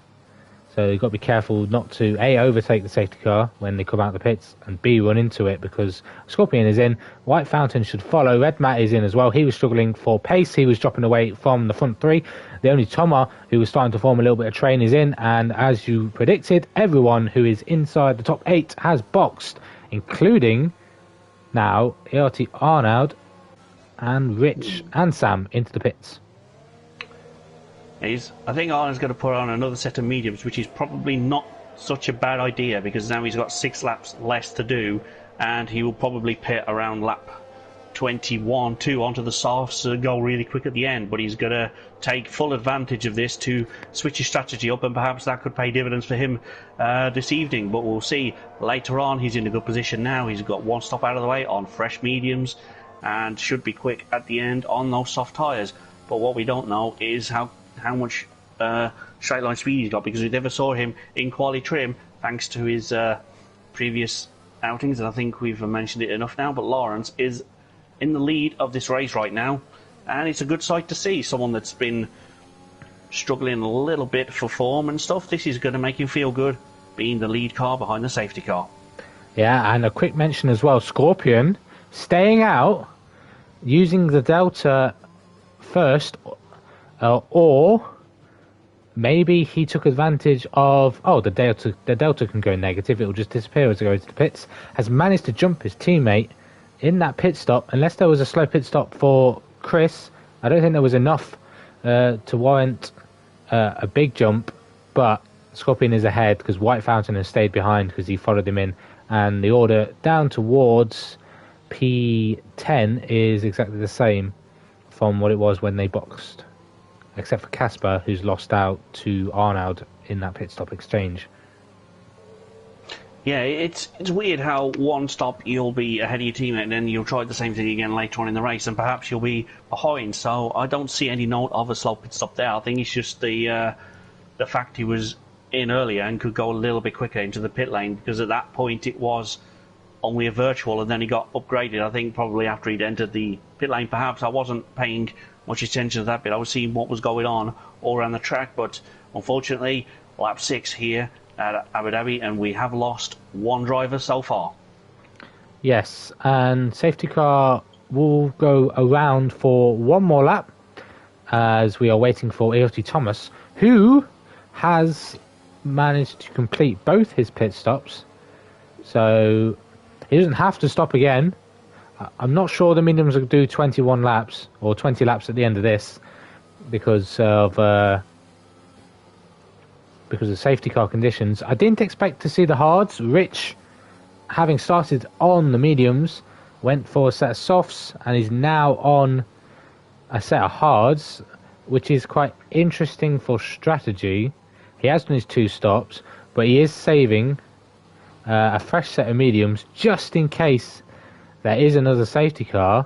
so you've got to be careful not to A, overtake the safety car when they come out the pits, and B, run into it, because Scorpion is in, White Fountain should follow, Red Matt is in as well. He was struggling for pace, he was dropping away from the front 3. The only Thomas who was starting to form a little bit of train is in, and as you predicted, everyone who is inside the top 8 has boxed, including now ERT Arnaud and Rich and Sam into the pits. I think Arnaud's going to put on another set of mediums, which is probably not such a bad idea, because now he's got 6 laps less to do, and he will probably pit around lap 21, 2 onto the softs and go really quick at the end. But he's going to take full advantage of this to switch his strategy up, and perhaps that could pay dividends for him this evening. But we'll see later on. He's in a good position now. He's got 1 stop out of the way on fresh mediums and should be quick at the end on those soft tyres. But what we don't know is how much straight line speed he's got, because we never saw him in quali trim thanks to his previous outings, and I think we've mentioned it enough now, but Lawrence is in the lead of this race right now, and it's a good sight to see someone that's been struggling a little bit for form and stuff. This is going to make him feel good, being the lead car behind the safety car. Yeah, and a quick mention as well, Scorpion staying out, using the Delta first, or maybe he took advantage of, the Delta can go negative, it will just disappear as it goes to the pits, has managed to jump his teammate in that pit stop. Unless there was a slow pit stop for Chris, I don't think there was enough to warrant a big jump, but Scorpion is ahead because White Fountain has stayed behind because he followed him in, and the order down towards P10 is exactly the same from what it was when they boxed, except for Casper, who's lost out to Arnaud in that pit stop exchange. Yeah, it's weird how 1 stop you'll be ahead of your teammate, and then you'll try the same thing again later on in the race, and perhaps you'll be behind. So I don't see any note of a slow pit stop there. I think it's just the fact he was in earlier and could go a little bit quicker into the pit lane, because at that point it was only a virtual, and then he got upgraded. I think probably after he'd entered the pit lane. Perhaps I wasn't paying much attention to that bit. I was seeing what was going on all around the track, but unfortunately lap 6 here at Abu Dhabi, and we have lost 1 driver so far. Yes, and safety car will go around for 1 more lap as we are waiting for ERT Thomas, who has managed to complete both his pit stops, so he doesn't have to stop again. I'm not sure the mediums will do 21 laps or 20 laps at the end of this because of safety car conditions. I didn't expect to see the hards. Rich, having started on the mediums, went for a set of softs and is now on a set of hards, which is quite interesting for strategy. He has done his 2 stops, but he is saving a fresh set of mediums just in case there is another safety car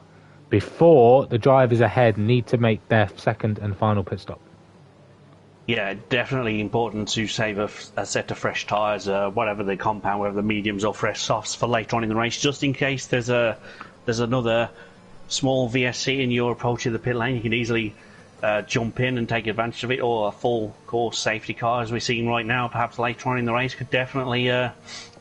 before the drivers ahead need to make their second and final pit stop. Yeah, definitely important to save a set of fresh tyres, whatever the compound, whether the mediums or fresh softs for later on in the race, just in case there's another small VSC and you're approaching the pit lane. You can easily jump in and take advantage of it, or a full course safety car, as we're seeing right now, perhaps later on in the race, could definitely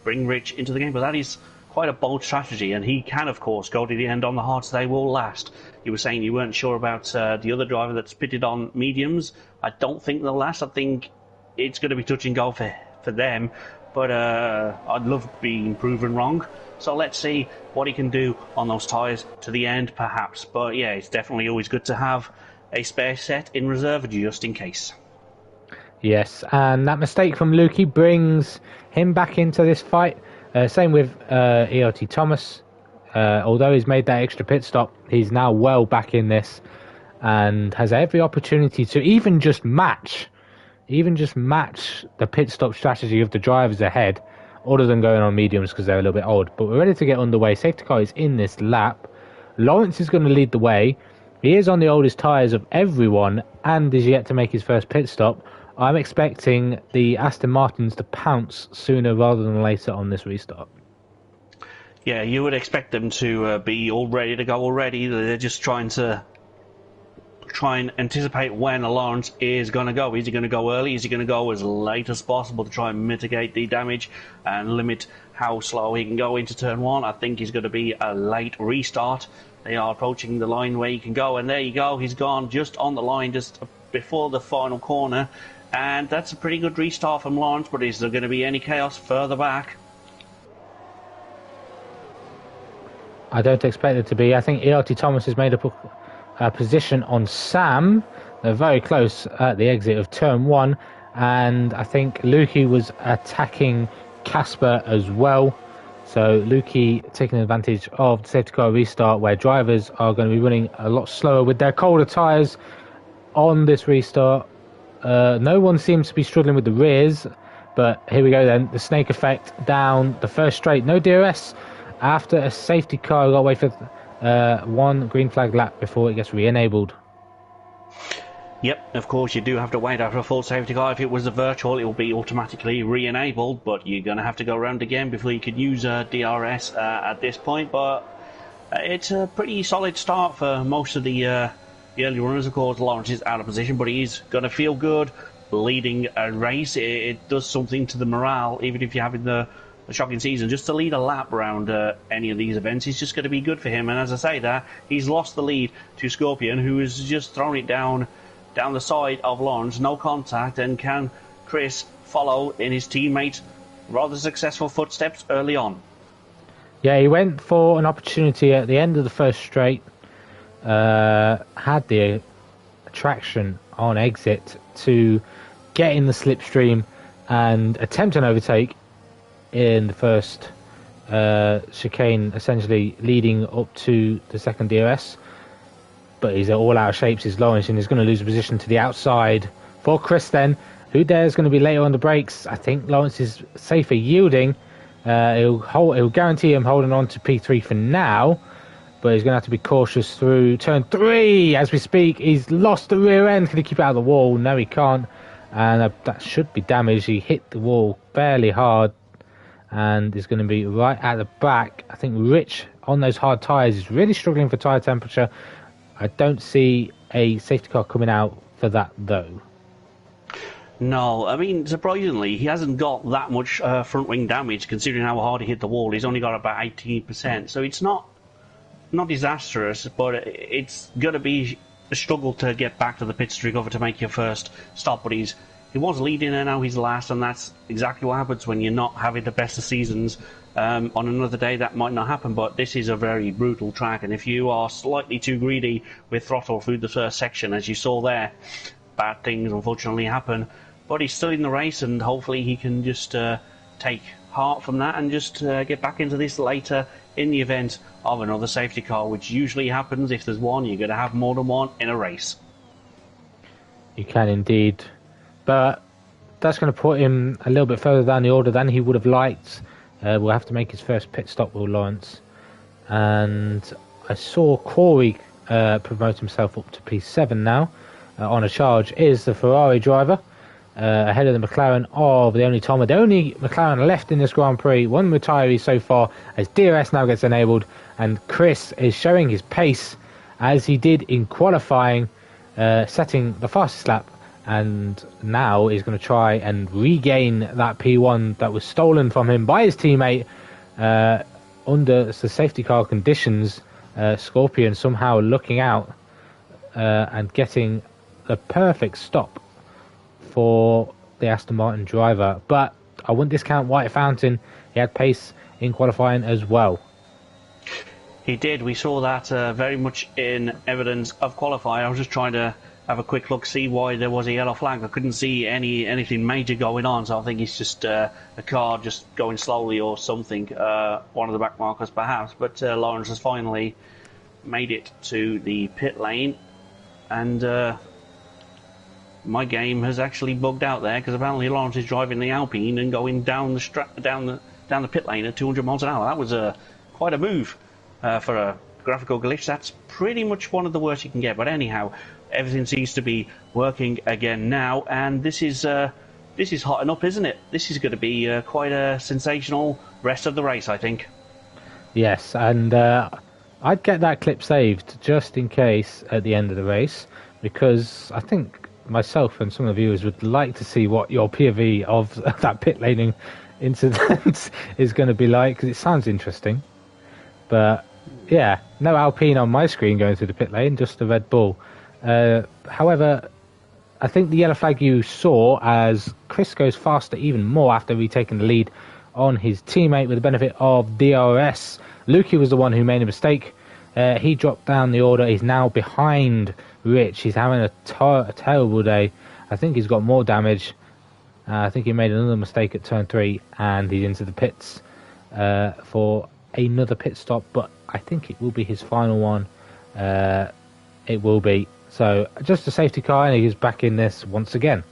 bring Rich into the game. But that is quite a bold strategy, and he can, of course, go to the end on the hards. They will last. You were saying you weren't sure about the other driver that's pitted on mediums. I don't think they'll last. I think it's going to be touch and go for them, but I'd love being proven wrong. So let's see what he can do on those tyres to the end, perhaps. But yeah, it's definitely always good to have a spare set in reserve just in case. Yes, and that mistake from Lukey brings him back into this fight. Same with ERT Thomas. Although he's made that extra pit stop, he's now well back in this and has every opportunity to even just match the pit stop strategy of the drivers ahead, other than going on mediums because they're a little bit old. But we're ready to get underway. Safety car is in this lap. Lawrence is going to lead the way. He is on the oldest tyres of everyone and is yet to make his first pit stop. I'm expecting the Aston Martins to pounce sooner rather than later on this restart. Yeah, you would expect them to be all ready to go already. They're just trying and anticipate when Lawrence is going to go. Is he going to go early? Is he going to go as late as possible to try and mitigate the damage and limit how slow he can go into turn 1? I think he's going to be a late restart. They are approaching the line where he can go, and there you go. He's gone just on the line, just before the final corner. And that's a pretty good restart from Lawrence, but is there going to be any chaos further back? I don't expect it to be. I think ERT Thomas has made up a position on Sam. They're very close at the exit of turn 1. And I think Lukey was attacking Casper as well. So Lukey taking advantage of the safety car restart, where drivers are going to be running a lot slower with their colder tyres on this restart. No one seems to be struggling with the rears, but here we go then. The snake effect down the first straight. No DRS after a safety car. Got to wait for one green flag lap before it gets re-enabled. Yep, of course you do have to wait after a full safety car. If it was a virtual, it will be automatically re-enabled, but you're going to have to go around again before you could use DRS at this point. But it's a pretty solid start for most of the early runners. Of course, Lawrence is out of position, but he's going to feel good leading a race. It does something to the morale, even if you're having the shocking season. Just to lead a lap around any of these events is just going to be good for him. And as I say that, he's lost the lead to Scorpion, who has just thrown it down the side of Lawrence, no contact, and can Chris follow in his teammate's rather successful footsteps early on? Yeah, he went for an opportunity at the end of the first straight, had the traction on exit to get in the slipstream and attempt an overtake in the first chicane, essentially leading up to the second DRS. But he's all out of shapes, is Lawrence, and he's going to lose a position to the outside for Chris then, who there's going to be later on the brakes. I think Lawrence is safer yielding. He'll guarantee him holding on to P3 for now, but he's going to have to be cautious through turn 3 as we speak. He's lost the rear end. Can he keep it out of the wall? No, he can't. And that should be damaged. He hit the wall fairly hard and is going to be right at the back. I think Rich on those hard tyres is really struggling for tyre temperature. I don't see a safety car coming out for that, though. No, I mean, surprisingly, he hasn't got that much front wing damage, considering how hard he hit the wall. He's only got about 18%, so it's not disastrous, but it's going to be a struggle to get back to the pit to recover to make your first stop. But he was leading and now he's last, and that's exactly what happens when you're not having the best of seasons On another day, that might not happen, but this is a very brutal track, and if you are slightly too greedy with throttle through the first section, as you saw there, bad things unfortunately happen. But he's still in the race, and hopefully he can just take heart from that and just get back into this later in the event of another safety car, which usually happens. If there's one, you're going to have more than one in a race. You can indeed, but that's going to put him a little bit further down the order than he would have liked. We'll have to make his first pit stop, Will Lawrence. And I saw Corey promote himself up to P7 now. On a charge is the Ferrari driver, ahead of the McLaren of the only Tom. The only McLaren left in this Grand Prix, one retiree so far, as DRS now gets enabled, and Chris is showing his pace as he did in qualifying, setting the fastest lap, and now he's going to try and regain that P1 that was stolen from him by his teammate under the safety car conditions. Scorpion somehow looking out and getting the perfect stop for the Aston Martin driver. But I wouldn't discount White Fountain. He had pace in qualifying as well. He did. We saw that very much in evidence of qualifying. I was just trying to have a quick look, see why there was a yellow flag. I couldn't see anything major going on, so I think it's just a car just going slowly or something, one of the back markers perhaps. But Lawrence has finally made it to the pit lane, and my game has actually bugged out there, because apparently Lawrence is driving the Alpine and going down the pit lane at 200 miles an hour. That was quite a move for a graphical glitch. That's pretty much one of the worst you can get. But anyhow, everything seems to be working again now, and this is hotting up, isn't it? This is going to be quite a sensational rest of the race, I think. Yes, and I'd get that clip saved just in case at the end of the race, because I think myself and some of the viewers would like to see what your POV of that pit laning incident is going to be like, because it sounds interesting. But yeah, no Alpine on my screen going through the pit lane, just the Red Bull. However, I think the yellow flag you saw as Chris goes faster even more after retaking the lead on his teammate with the benefit of DRS. Lukey was the one who made a mistake. He dropped down the order. He's now behind Rich. He's having a terrible day. I think he's got more damage. I think he made another mistake at turn 3, and he's into the pits for another pit stop, but I think it will be his final one. It will be. So just a safety car, and he's back in this once again.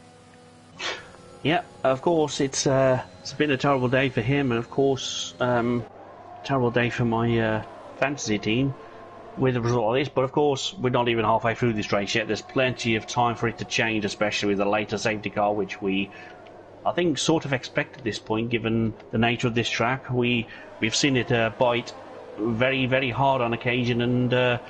Yeah, of course, it's been a terrible day for him, and of course, terrible day for my fantasy team with the result of this. But of course, we're not even halfway through this race yet. There's plenty of time for it to change, especially with the later safety car, which I think, sort of expect at this point, given the nature of this track. We've seen it bite very, very hard on occasion, and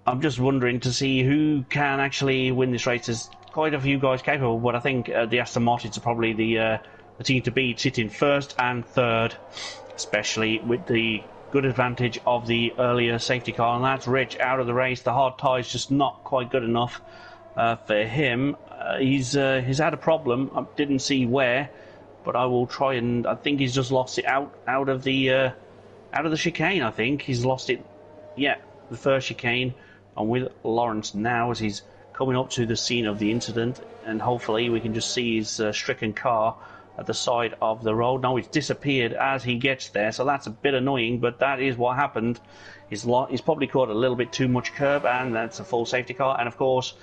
I'm just wondering to see who can actually win this race. There's quite a few guys capable, but I think the Aston Martins are probably the team to beat, sitting first and third, especially with the good advantage of the earlier safety car, and that's Rich out of the race. The hard tie's just not quite good enough for him. He's had a problem. I didn't see where, but I will try, and I think he's just lost it out of the chicane. I think he's lost it. Yeah, the first chicane. I'm with Lawrence now as he's coming up to the scene of the incident, and hopefully we can just see his stricken car at the side of the road. Now it's disappeared as he gets there, so that's a bit annoying, but that is what happened. He's probably caught a little bit too much curb, and that's a full safety car. And of course,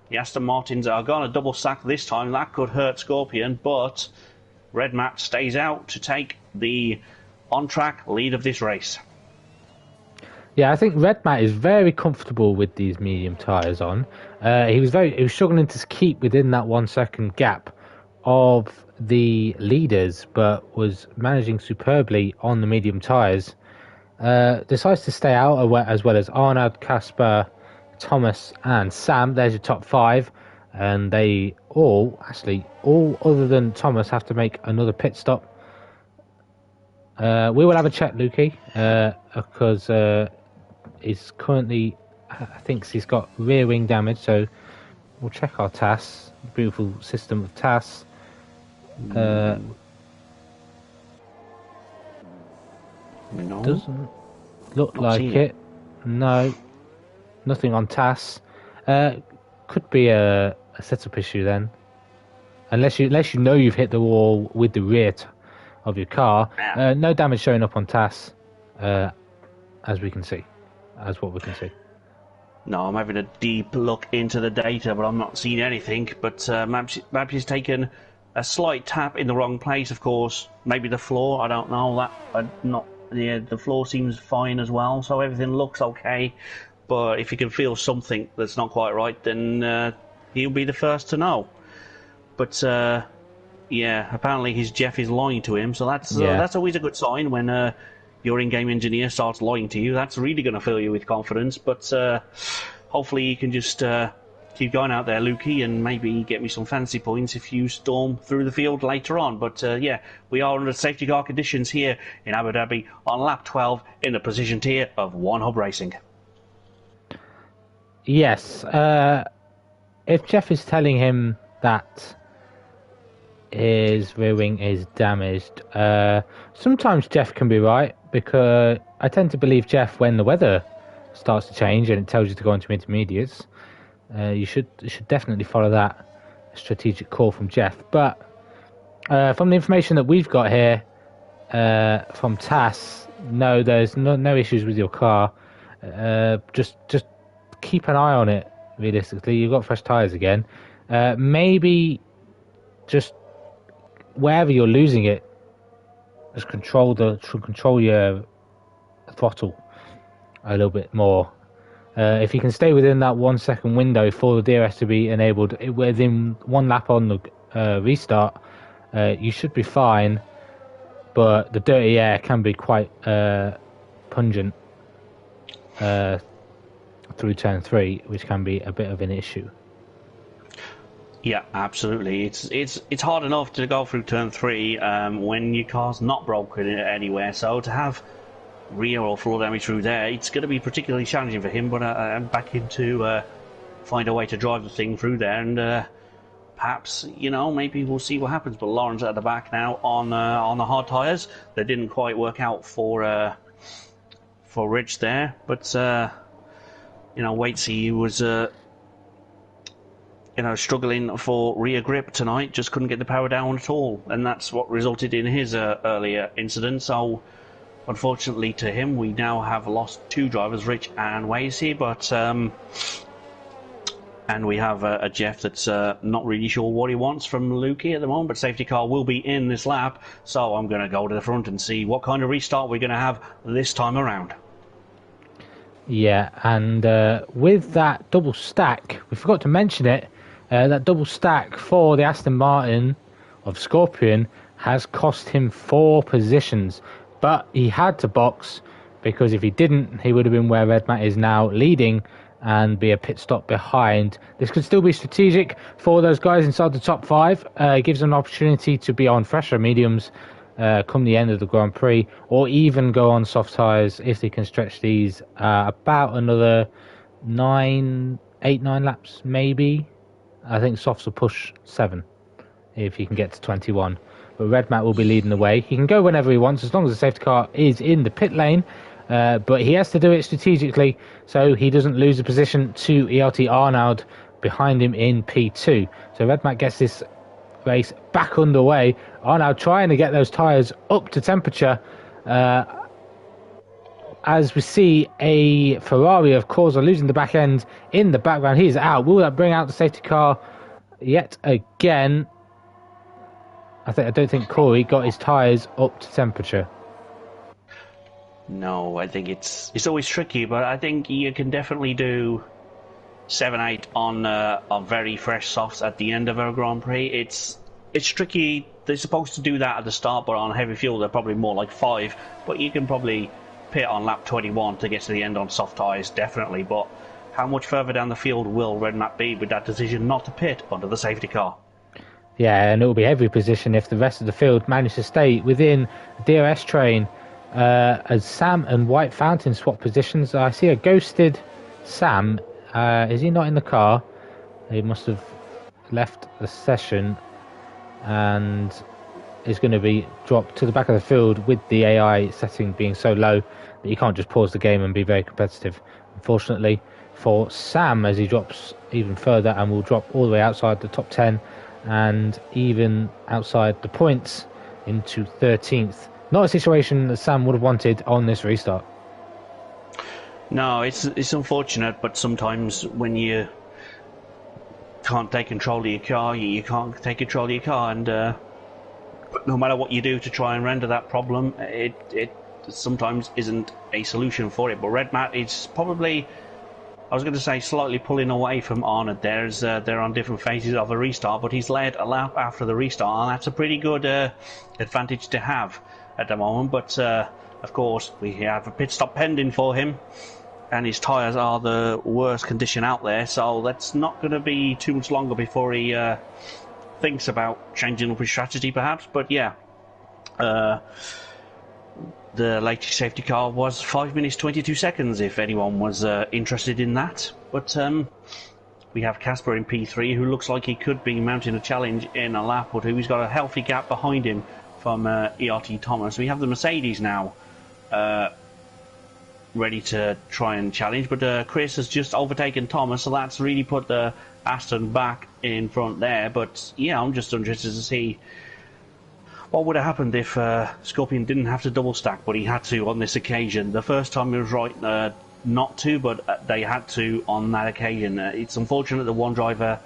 the Aston Martins are going to double sack this time. That could hurt Scorpion, but Red Matt stays out to take the on-track lead of this race. Yeah, I think Red Matt is very comfortable with these medium tyres on. He was struggling to keep within that 1 second gap of the leaders, but was managing superbly on the medium tyres. Decides to stay out as well as Arnaud, Casper, Thomas and Sam. There's your top 5, and they all other than Thomas have to make another pit stop. We will have a check, Lukey, because he's currently, I think he's got rear wing damage, so we'll check our TAS. Beautiful system of TAS. No, Doesn't look not like seen it. it. No, nothing on TAS. Could be a setup issue then. Unless you know you've hit the wall with the rear of your car. Yeah. No damage showing up on TAS, as we can see. As what we can see. No, I'm having a deep look into the data, but I'm not seeing anything. But perhaps he's taken a slight tap in the wrong place, of course. Maybe the floor, I don't know. The floor seems fine as well, so everything looks okay. But if you can feel something that's not quite right, then he'll be the first to know. But yeah, apparently his Jeff is lying to him, so that's always a good sign when your in-game engineer starts lying to you. That's really going to fill you with confidence. But hopefully you can just keep going out there, Lukey, and maybe get me some fancy points if you storm through the field later on. But yeah, we are under safety car conditions here in Abu Dhabi on lap 12 in the precision tier of One Hub Racing. Yes. If Jeff is telling him that his rear wing is damaged, sometimes Jeff can be right, because I tend to believe Jeff when the weather starts to change and it tells you to go into intermediates. You should definitely follow that strategic call from Jeff. But from the information that we've got here from TAS, no, there's no issues with your car. Just keep an eye on it. Realistically, you've got fresh tyres again. Maybe just wherever you're losing it, just control your throttle a little bit more. If you can stay within that 1 second window for the DRS to be enabled within one lap on the restart, you should be fine. But the dirty air can be quite pungent through turn 3, which can be a bit of an issue. Yeah, absolutely. It's hard enough to go through turn 3 when your car's not broken anywhere. So to have rear or floor damage through there, it's going to be particularly challenging for him. But I'm back into find a way to drive the thing through there, and perhaps maybe we'll see what happens. But Lauren's at the back now on the hard tyres. They didn't quite work out for Rich there, but Waitsy was struggling for rear grip tonight, just couldn't get the power down at all, and that's what resulted in his earlier incident. So unfortunately to him, we now have lost 2 drivers, Rich and Waitsy, but and we have a Jeff that's not really sure what he wants from Lukey at the moment, but safety car will be in this lap, so I'm going to go to the front and see what kind of restart we're going to have this time around. Yeah, and with that double stack, we forgot to mention it, that double stack for the Aston Martin of Scorpion has cost him 4 positions, but he had to box, because if he didn't, he would have been where Red Matt is now, leading and be a pit stop behind. This could still be strategic for those guys inside the top 5. It gives them an opportunity to be on fresher mediums come the end of the Grand Prix, or even go on soft tyres if they can stretch these about another 8-9 laps maybe. I think softs will push 7 if he can get to 21. But Red Matt will be leading the way. He can go whenever he wants as long as the safety car is in the pit lane, but he has to do it strategically so he doesn't lose the position to ERT Arnaud behind him in P2. So Red Matt gets this race back underway. Arnaud trying to get those tyres up to temperature. As we see a Ferrari of Corsa losing the back end in the background. He's out. Will that bring out the safety car yet again? I don't think Corey got his tyres up to temperature. No, I think it's always tricky, but I think you can definitely do 7-8 on very fresh softs at the end of a Grand Prix. It's tricky. They're supposed to do that at the start, but on heavy fuel they're probably more like 5. But you can probably pit on lap 21 to get to the end on soft tyres, definitely. But how much further down the field will Red Matt be with that decision not to pit under the safety car? Yeah, and it will be every position if the rest of the field manage to stay within the DRS train. As Sam and White Fountain swap positions, I see a ghosted Sam. Is he not in the car? He must have left the session. And is going to be dropped to the back of the field with the AI setting being so low that you can't just pause the game and be very competitive. Unfortunately for Sam, as he drops even further and will drop all the way outside the top 10 and even outside the points into 13th. Not a situation that Sam would have wanted on this restart. No, it's unfortunate, but sometimes when you can't take control of your car, you can't take control of your car, and no matter what you do to try and render that problem, it sometimes isn't a solution for it. But Red Matt is probably, I was going to say, slightly pulling away from Arnold. They're on different phases of a restart, but he's led a lap after the restart, and that's a pretty good advantage to have at the moment. But of course, we have a pit stop pending for him, and his tyres are the worst condition out there, so that's not going to be too much longer before he thinks about changing up his strategy, perhaps. But yeah, the latest safety car was 5 minutes 22 seconds, if anyone was interested in that. But we have Casper in P3, who looks like he could be mounting a challenge in a lap or two. He's got a healthy gap behind him from ERT Thomas. We have the Mercedes now ready to try and challenge, but Chris has just overtaken Thomas, so that's really put the Aston back in front there. But yeah, I'm just interested to see what would have happened if Scorpion didn't have to double stack, but he had to on this occasion. The first time he was right not to, but they had to on that occasion. It's unfortunate that one driver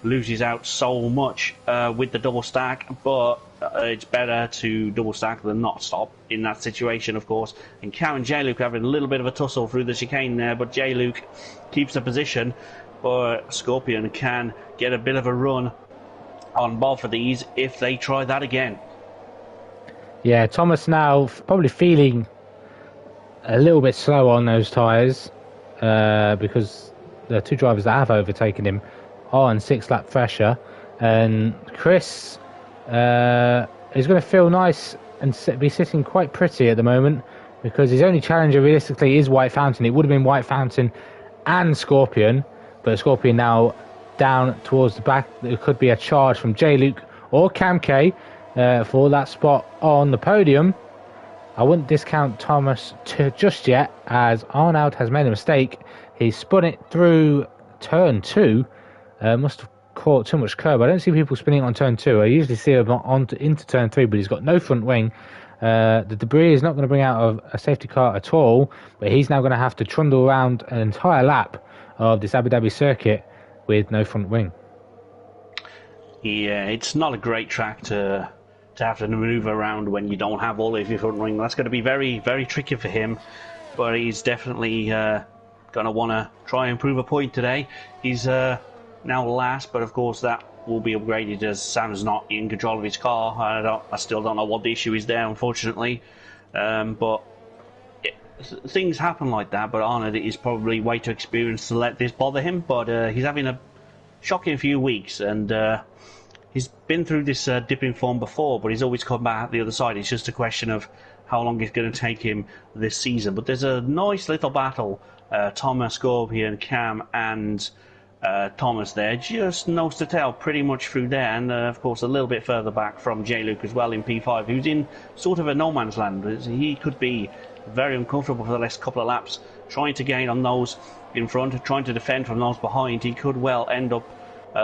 loses out so much with the double stack, but it's better to double stack than not stop in that situation, of course. And Cam and J-Luke having a little bit of a tussle through the chicane there, but J-Luke keeps the position, but Scorpion can get a bit of a run on both of these if they try that again. Yeah, Thomas now probably feeling a little bit slow on those tyres because the two drivers that have overtaken him are on 6-lap pressure, and Chris is going to feel nice and be sitting quite pretty at the moment because his only challenger realistically is White Fountain. It would have been White Fountain and Scorpion, but Scorpion now down towards the back. There could be a charge from J-Luke or Cam K for that spot on the podium. I wouldn't discount Thomas just yet, as Arnaud has made a mistake. He spun it through turn 2. Must have caught too much curb. I don't see people spinning on turn 2. I usually see him into turn 3, but he's got no front wing. The debris is not going to bring out a safety car at all, but he's now going to have to trundle around an entire lap of this Abu Dhabi circuit with no front wing. Yeah, it's not a great track to have to manoeuvre around when you don't have all of your front wing. That's going to be very, very tricky for him, but he's definitely going to want to try and improve a point today. He's now last, but of course that will be upgraded as Sam's not in control of his car. I still don't know what the issue is there, unfortunately. But things happen like that, but Arnold is probably way too experienced to let this bother him. But he's having a shocking few weeks, and he's been through this dip in form before, but he's always come back at the other side. It's just a question of how long it's going to take him this season. But there's a nice little battle. Thomas, Scorpion, Cam and Thomas there, just nose to tail pretty much through there, and of course a little bit further back from J-Luke as well in P5, who's in sort of a no man's land. He could be very uncomfortable for the next couple of laps, trying to gain on those in front, trying to defend from those behind. He could well end up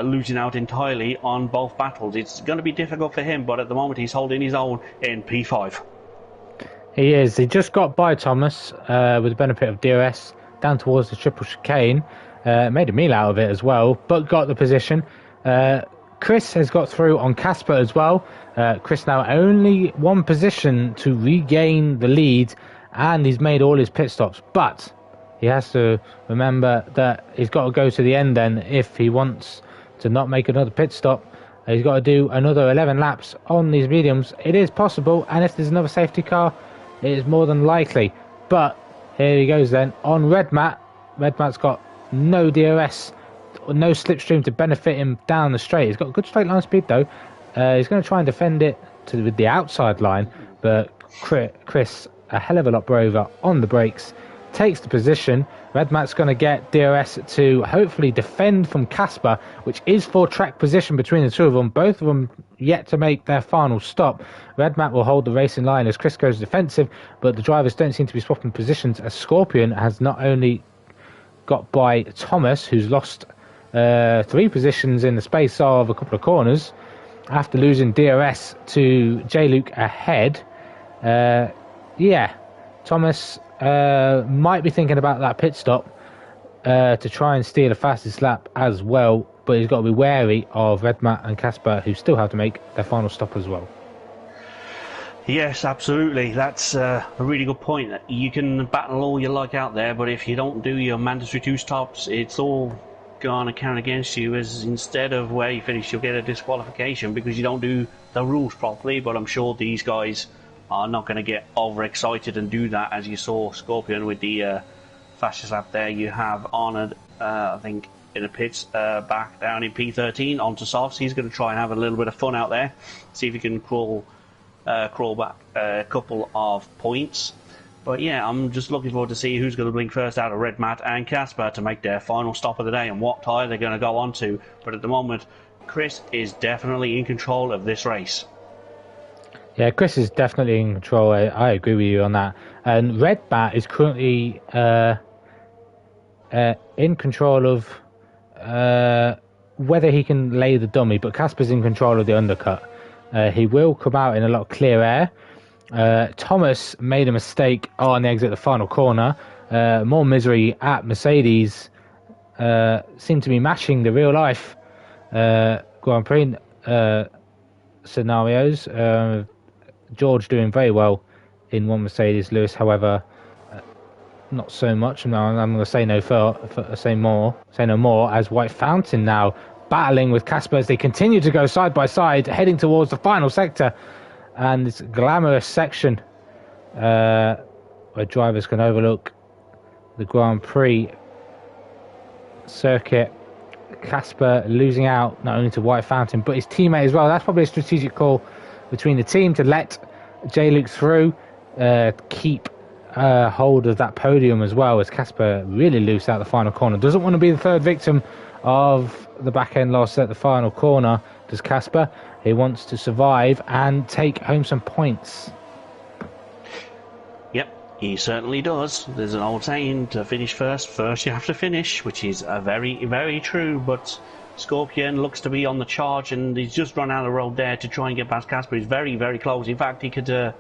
losing out entirely on both battles. It's going to be difficult for him, but at the moment he's holding his own in P5. He is. He just got by Thomas with the benefit of DRS down towards the triple chicane. Made a meal out of it as well, but got the position. Chris has got through on Casper as well. Chris now only one position to regain the lead, and he's made all his pit stops. But he has to remember that he's got to go to the end then if he wants to not make another pit stop. He's got to do another 11 laps on these mediums. It is possible, and if there's another safety car, it is more than likely. But here he goes then on Red Matt. Red Matt's got no DRS, no slipstream to benefit him down the straight. He's got good straight line speed though. He's going to try and defend it with the outside line, but Chris a hell of a lot braver on the brakes takes the position. Red Mat's going to get DRS to hopefully defend from Casper, which is for track position between the two of them. Both of them yet to make their final stop. Red Mat will hold the racing line as Chris goes defensive, but the drivers don't seem to be swapping positions, as Scorpion has not only got by Thomas, who's lost 3 positions in the space of a couple of corners after losing DRS to J-Luke ahead. Thomas might be thinking about that pit stop to try and steal a fastest lap as well, but he's got to be wary of Red Mat and Casper, who still have to make their final stop as well. Yes, absolutely. That's a really good point. You can battle all you like out there, but if you don't do your mandatory 2 stops, it's all going to count against you, as instead of where you finish, you'll get a disqualification because you don't do the rules properly. But I'm sure these guys are not going to get overexcited and do that, as you saw Scorpion with the fastest lap there. You have Arnold, I think, in the pits, back down in P13 onto softs. He's going to try and have a little bit of fun out there, see if he can crawl back a couple of points. But yeah, I'm just looking forward to see who's going to blink first out of Red Mat and Casper to make their final stop of the day and what tyre they're going to go on to. But at the moment, Chris is definitely in control of this race. Yeah, Chris is definitely in control. I agree with you on that. And Red Mat is currently in control of whether he can lay the dummy, but Casper's in control of the undercut. He will come out in a lot of clear air. Thomas made a mistake on the exit of the final corner. More misery at Mercedes. Seem to be matching the real life Grand Prix scenarios. George doing very well in one Mercedes. Lewis, however, not so much. No, I'm going to say say no more. As White Fountain now battling with Casper as they continue to go side by side, heading towards the final sector. And this glamorous section where drivers can overlook the Grand Prix circuit. Casper losing out not only to White Fountain but his teammate as well. That's probably a strategic call between the team to let J-Luke through, keep hold of that podium as well, as Casper really loose out the final corner. Doesn't want to be the third victim of the back end loss at the final corner, does Casper. He wants to survive and take home some points. Yep, he certainly does. There's an old saying, to finish first you have to finish, which is very, very true. But Scorpion looks to be on the charge, and he's just run out of the road there to try and get past Casper. He's very, very close. In fact, he could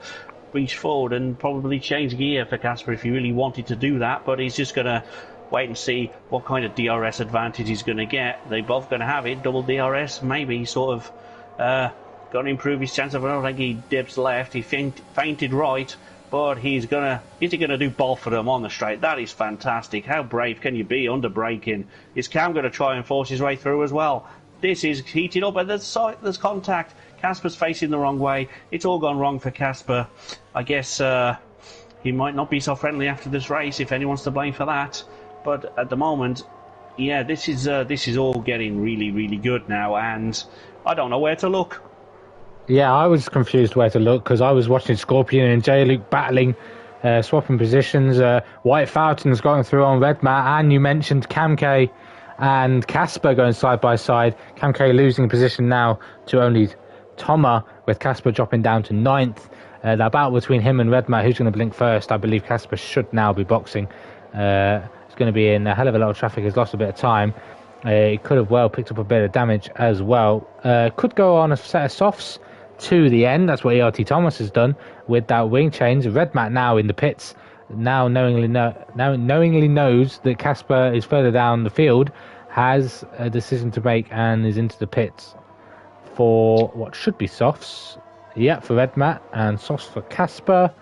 reach forward and probably change gear for Casper if he really wanted to do that, but he's just going to wait and see what kind of DRS advantage he's going to get. They're both going to have it, double DRS, maybe sort of going to improve his chance of. I don't think he dips left, he fainted right, but is he going to do both of them on the straight? That is fantastic. How brave can you be under braking? Is Cam going to try and force his way through as well? This is heating up, and there's contact. Casper's facing the wrong way. It's all gone wrong for Casper. I guess he might not be so friendly after this race, if anyone's to blame for that. But at the moment, yeah, this is all getting really, really good now, and I don't know where to look. Yeah, I was confused where to look because I was watching Scorpion and J-Luke battling, swapping positions. White Fountain's going through on Red Mat, and you mentioned Cam K and Casper going side by side. Cam K losing position now to only Thomas, with Casper dropping down to 9th. That battle between him and Red Mat, who's going to blink first? I believe Casper should now be boxing. It's going to be in a hell of a lot of traffic. He's lost a bit of time. He could have well picked up a bit of damage as well. Could go on a set of softs to the end. That's what ERT Thomas has done with that wing change. Red Mat now in the pits, now knowingly knows that Casper is further down the field, has a decision to make and is into the pits for what should be softs. Yeah, for Red Mat, and softs for Casper.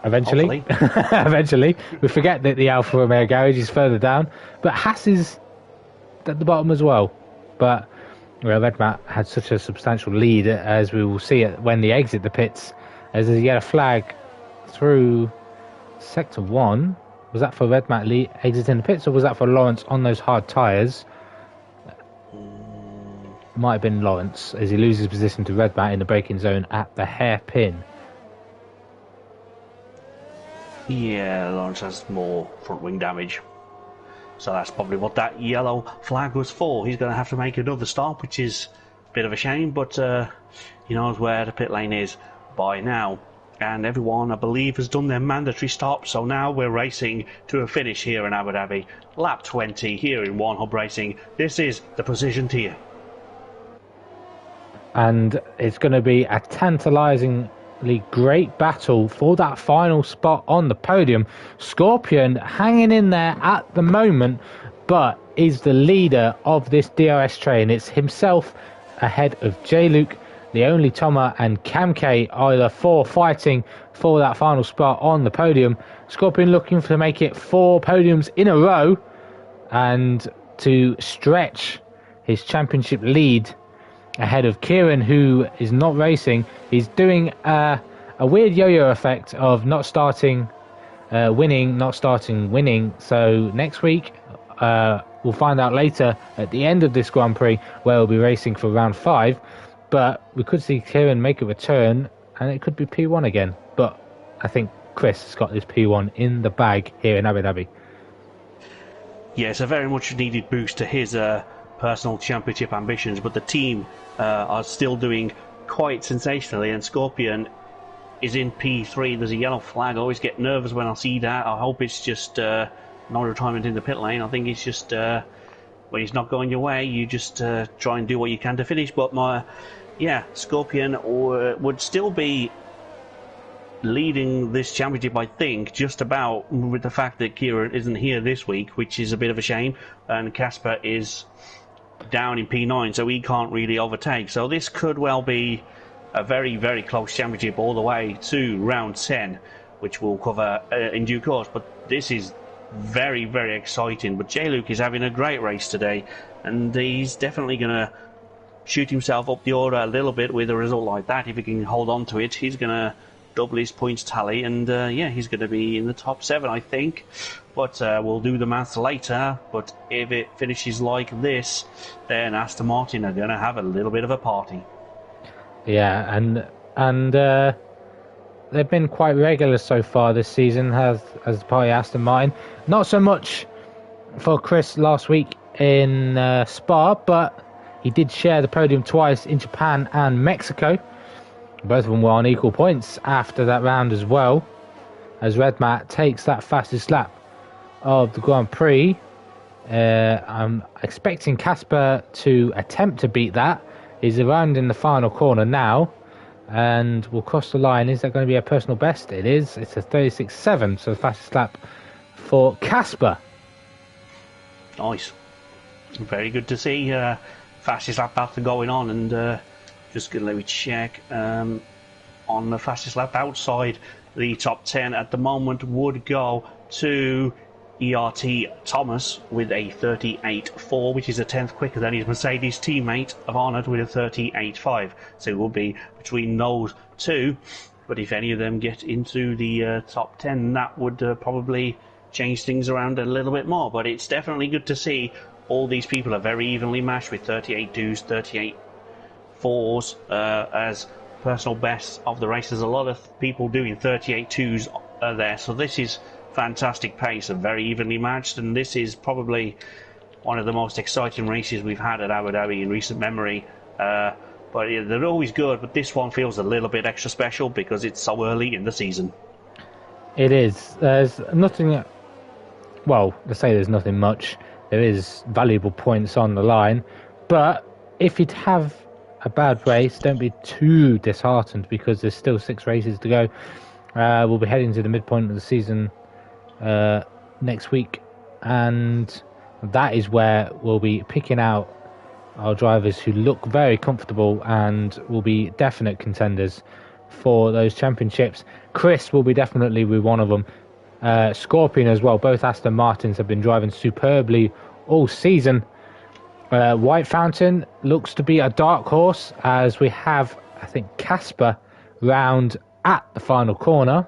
Eventually. Eventually. We forget that the Alfa Romeo garage is further down, but Haas is at the bottom as well. But Red Mat had such a substantial lead, as we will see it when they exit the pits, as they get a flag through Sector 1. Was that for Red Mat exiting the pits, or was that for Lawrence on those hard tyres? Might have been Lawrence, as he loses position to Red Mat in the braking zone at the hairpin. Yeah, Lawrence has more front wing damage. So that's probably what that yellow flag was for. He's going to have to make another stop, which is a bit of a shame, but he knows where the pit lane is by now. And everyone, I believe, has done their mandatory stop, so now we're racing to a finish here in Abu Dhabi. Lap 20 here in One Hub Racing. This is the Precision tier. And it's going to be a tantalisingly great battle for that final spot on the podium. Scorpion hanging in there at the moment, but is the leader of this DRS train. It's himself ahead of J-Luke. The only Toma and Kamke are the four fighting for that final spot on the podium. Scorpion looking to make it 4 podiums in a row and to stretch his championship lead ahead of Kieran, who is not racing. He's doing a weird yo-yo effect of not starting winning, not starting winning. So next week, we'll find out later at the end of this Grand Prix where we'll be racing for round 5. But we could see Kieran make a return, and it could be P1 again. But I think Chris has got this P1 in the bag here in Abu Dhabi. Yeah, it's a very much needed boost to his personal championship ambitions, but the team are still doing quite sensationally, and Scorpion is in P3. There's a yellow flag. I always get nervous when I see that. I hope it's just non-retirement in the pit lane. I think it's just when it's not going your way, you just try and do what you can to finish. But Scorpion would still be leading this championship, I think, just about, with the fact that Kieran isn't here this week, which is a bit of a shame, and Casper is down in P9, so he can't really overtake. So this could well be a very, very close championship all the way to round 10, which we'll cover in due course. But this is very, very exciting. But J-Luke is having a great race today, and he's definitely going to shoot himself up the order a little bit with a result like that. If he can hold on to it, he's going to double his points tally, and he's going to be in the top 7, I think. But we'll do the maths later. But if it finishes like this, then Aston Martin are going to have a little bit of a party. Yeah, and they've been quite regular so far this season, as the party Aston Martin. Not so much for Chris last week in Spa, but he did share the podium twice in Japan and Mexico. Both of them were on equal points after that round as well, as Red Matt takes that fastest lap of the Grand Prix. I'm expecting Casper to attempt to beat that. He's around in the final corner now, and will cross the line. Is that going to be a personal best? It is. It's a 36.7, so the fastest lap for Casper. Nice. Very good to see. Fastest lap battle going on, and just going to let me check on the fastest lap outside the top 10 at the moment would go to ERT Thomas with a 38.4, which is a 10th quicker than his Mercedes teammate of Arnold with a 38.5. So it will be between those two. But if any of them get into the top 10, that would probably change things around a little bit more. But it's definitely good to see all these people are very evenly matched with 38.2s, 38.4s as personal bests of the race. There's a lot of people doing 38.2s there. So this is fantastic pace and very evenly matched, and this is probably one of the most exciting races we've had at Abu Dhabi in recent memory. But yeah, they're always good, but this one feels a little bit extra special because it's so early in the season. It is. There's nothing. Well, let's say there's nothing much. There is valuable points on the line, but if you'd have a bad race, don't be too disheartened because there's still 6 races to go. We'll be heading to the midpoint of the season next week, and that is where we'll be picking out our drivers who look very comfortable and will be definite contenders for those championships. Chris will be definitely with one of them. Scorpion as well. Both Aston Martins have been driving superbly all season. White Fountain looks to be a dark horse, as we have, I think, Casper round at the final corner.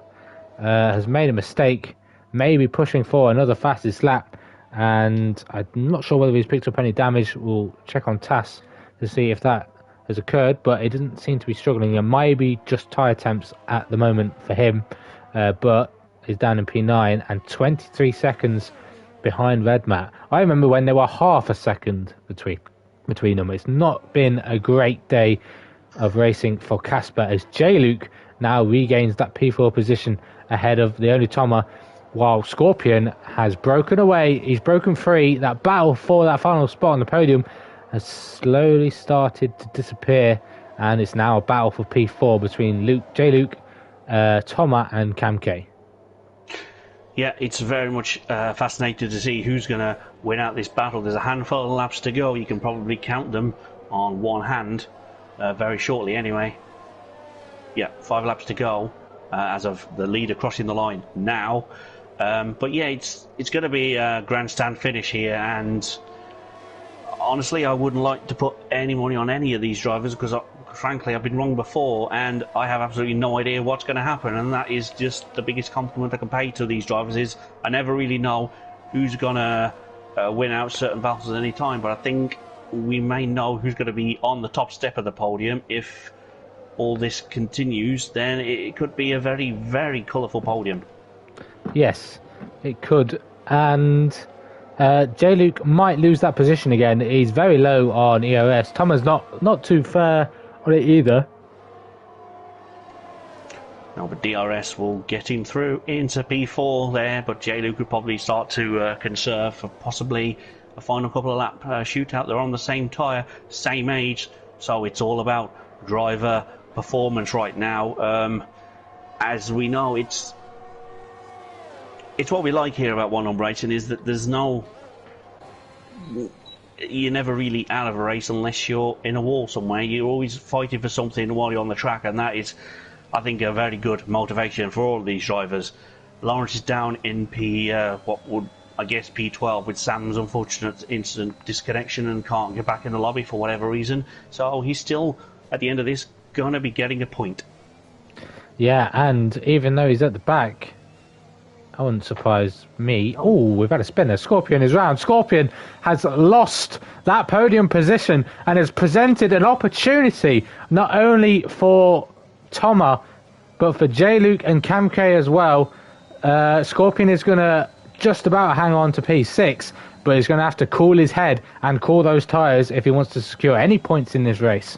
Has made a mistake, maybe pushing for another fastest lap, and I'm not sure whether he's picked up any damage. We'll check on TAS to see if that has occurred, but it doesn't seem to be struggling. It might be just tyre temps at the moment for him, but is down in P9 and 23 seconds behind Red Matt. I remember when they were half a second between them. It's not been a great day of racing for Casper as J-Luke now regains that P4 position ahead of the only Toma, while Scorpion has broken away. He's broken free. That battle for that final spot on the podium has slowly started to disappear, and it's now a battle for P4 between J-Luke, Toma and Cam K. Yeah, it's very much fascinating to see who's going to win out this battle. There's a handful of laps to go. You can probably count them on one hand very shortly anyway. Yeah, 5 laps to go as of the leader crossing the line now. But yeah, it's going to be a grandstand finish here, and honestly, I wouldn't like to put any money on any of these drivers because, frankly, I've been wrong before, and I have absolutely no idea what's going to happen. And that is just the biggest compliment I can pay to these drivers, is I never really know who's going to win out certain battles at any time. But I think we may know who's going to be on the top step of the podium. If all this continues, then it could be a very, very colourful podium. Yes, it could. And J-Luke might lose that position again. He's very low on ERS. Thomas not too fair on it either. No, but DRS will get him through into P4 there, but J-Luke could probably start to conserve for possibly a final couple of lap shootout. They're on the same tyre, same age, so it's all about driver performance right now. As we know, it's what we like here about one-on racing, is that you're never really out of a race unless you're in a wall somewhere. You're always fighting for something while you're on the track, and that is, I think, a very good motivation for all of these drivers. Lawrence is down in P12 with Sam's unfortunate incident disconnection and can't get back in the lobby for whatever reason. So he's still, at the end of this, going to be getting a point. Yeah, and even though he's at the back, that wouldn't surprise me. Oh, we've had a spinner. Scorpion is round. Scorpion has lost that podium position and has presented an opportunity not only for Toma, but for J-Luke and Cam K as well. Scorpion is going to just about hang on to P6, but he's going to have to cool his head and cool those tyres if he wants to secure any points in this race.